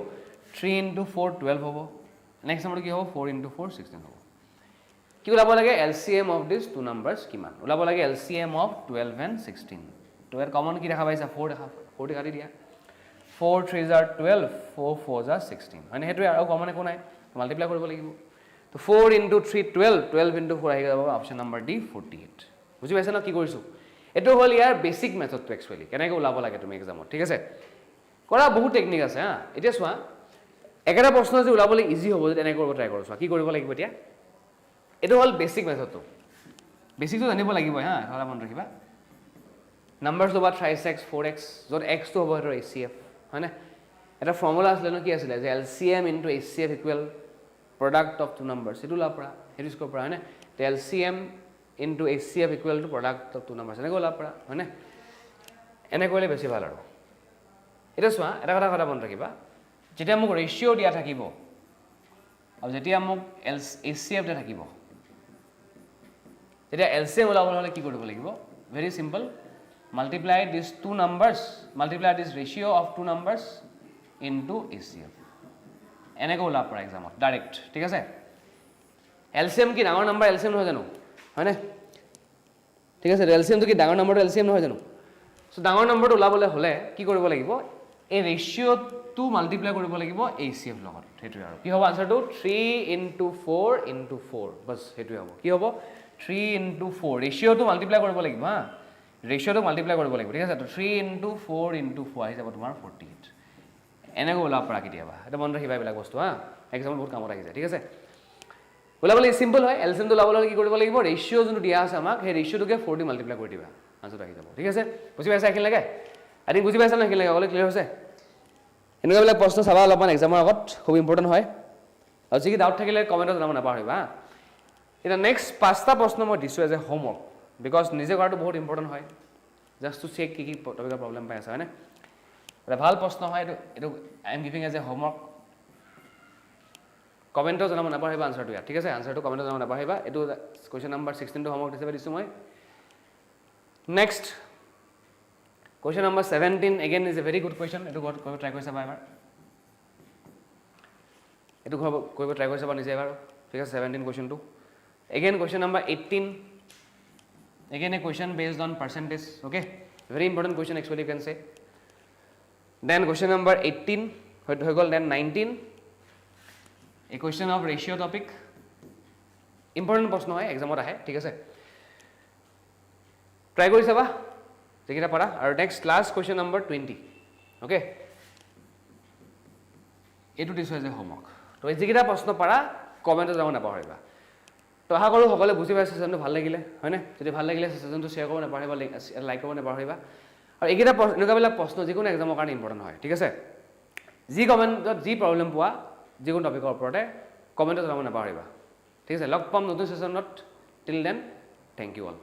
3 into 4 12 হ'ব নেক্সট নাম্বাৰ কি হ'ব 4 into 4 16 হ'ব কি ওলাব লাগে LCM of these two numbers কিমান ওলাব লাগে LCM of 12 and 16 তো এর কমন কি দেখা পাইছা 4 দেখা দিয়া 4 3s are 12 4 4s are 16 মানে হেতু আৰু কমন একো নাই মাল্টিপ্লাই কৰিব লাগিব তো 4 into 3 12 12 into 4 আহি যাব অপচন নম্বৰ D 48 বুজি পাইছা না কি কৰিছো এটো হল ইয়াৰ বেসিক মেথড টু এক্সুয়ালি কেনেকৈ ওলাব লাগে তুমি এক্সামত ঠিক আছে কৰা বহুত টেকনিক আছে হা এতিয়া চোৱা একেটা প্ৰশ্ন যে ওলাবলৈ ইজি হ'ব যদি এনেকৈ কৰিব ট্ৰাই কৰছ কি কৰিব লাগিব এতিয়া এটো হল বেসিক মেথডটো বেসিকটো জানিব লাগিব হা এটা মন ৰাখিবা নাম্বাৰছ লবা 3x 4x যত x টো হ'ব হতৰ HCF হয়নে এটা ফৰ্মুলা আছিল ন কি আছিল যে LCM into HCF equal product of two numbers এটো লাপৰা হেৰি স্কোৰ পৰা হয়নে তে LCM into HCF equal to product of two numbers এনেকৈ লাপৰা হয়নে এনে কৰিলে বেছি ভাল আৰু এটা চোৱা এটা কথা মন ৰাখিবা যেতিয়া মোক ৰেশিও দিয়া থাকিব আৰু যেতিয়া মোক HCF দিয়া থাকিব তেতিয়া LCM ওলাবলৈ হলে কি কৰিব লাগিব very simple multiply these two numbers multiply this ratio of two numbers into HCF এনেকৈ ওলাব পৰা এক্সামত ডাইৰেক্ট ঠিক আছে LCM কি ডাঙৰ নাম্বাৰ LCM নহয় জানো হয়নে ঠিক আছে LCM তো কি ডাঙৰ নাম্বাৰটো LCM নহয় জানো সো ডাঙৰ নাম্বাৰটো ওলাবলৈ হলে কি কৰিব লাগিব এই ৰেশিও টু মাল্টিপ্লাই কৰিব লাগিব HCF লগত হেতু আৰু কি হ'ব আনসাৰটো 3 into 4 into 4 বস হেতু হ'ব কি হ'ব 3 into 4 ৰেশিও টু মাল্টিপ্লাই কৰিব লাগিব হা ৰেশিও টু মাল্টিপ্লাই কৰিব লাগিব ঠিক আছে তো 3 into 4 into 4 আহি যাব তোমাৰ 48 এনেকৈ ওলাব পৰা কেতিয়াবা এটা মন ৰাখিবা এইবিলাক বস্তু হা এক্সামত বহুত কামত আহি যায় ঠিক আছে ওলাবলৈ সিম্পল হয় LCM টো ওলাবলৈ কি কৰিব লাগিব ৰেশিও যোনটো দিয়া আছে আমাক সেই ৰেশিওটোকে 4 দি মাল্টিপ্লাই কৰি দিবা আনসাৰ আহি যাব ঠিক আছে বুজি পাইছা কি লাগে আই থিংক বুজি পাইছা না কি লাগে অলপ ক্লিয়াৰ হৈছে এনেকুৱা বিলাক প্ৰশ্ন চাবা অলপমান এক্সামৰ আগত খুব ইম্পৰ্টেন্ট হয় আৰু যদি ডাউট থাকিলে কমেন্টত জনাব নাপাহৰিবা এটা নেক্সট পাঁচটা প্ৰশ্ন মই দিছো এজ এ হোমৱৰ্ক বিকজ নিজে কৰাটো বহুত ইম্পৰ্টেন্ট হয় জাস্ট টু চেক কি টপিকৰ প্ৰবলেম পাই আছে হয়নে এটা ভাল প্ৰশ্ন হয় এটো I am giving as a homework কমেন্টত জনাব নাপাহৰিবা আনসাৰটো ইয়াত ঠিক আছে আনসাৰটো কমেন্টত জনাব নাপাহৰিবা এটো কোৱেশ্চন নম্বৰ 16 টো হোমৱৰ্ক হিচাপে দিছো মই next question number 17 again is a very good question এটো কৰিব ট্ৰাই কৰি চাবা এবাৰ এটো কৰিব ট্ৰাই কৰি চাবা নিজে এবাৰ ঠিক আছে 17 কোৱেশ্চন টো again question number 18 again a question based on percentage okay very important question actually you can say then question number 18 হৈ গল then 19 a question of ratio topic important প্ৰশ্ন হয় এক্সামত আহে ঠিক আছে ট্ৰাই কৰি চাবা যেকিটা পড়া আৰু next last question number 20 okay এটো দিছো এজ এ হোমৱৰ্ক তো এই যেকিটা প্ৰশ্ন পড়া কমেন্টত জানো নাপাহৰিবা তো আশা কৰোঁ সকলোৱে বুজি পাইছে ছেশ্যনটো ভাল লাগিলে হয়নে যদি ভাল লাগিলে ছেশ্যনটো শ্বেয়াৰ কৰিব নাপাহৰিবা লাইক কৰিব নাপাহৰিবা আৰু এইকেইটা এনেকুৱাবিলাক প্ৰশ্ন যিকোনো এক্সামৰ কাৰণে ইম্পৰ্টেণ্ট হয় ঠিক আছে যি কমেণ্টত যি প্ৰব্লেম পোৱা যিকোনো টপিকৰ ওপৰতে কমেণ্টত জনাব নাপাহৰিবা ঠিক আছে লগ পাম নতুন ছেশ্যনত till then thank U all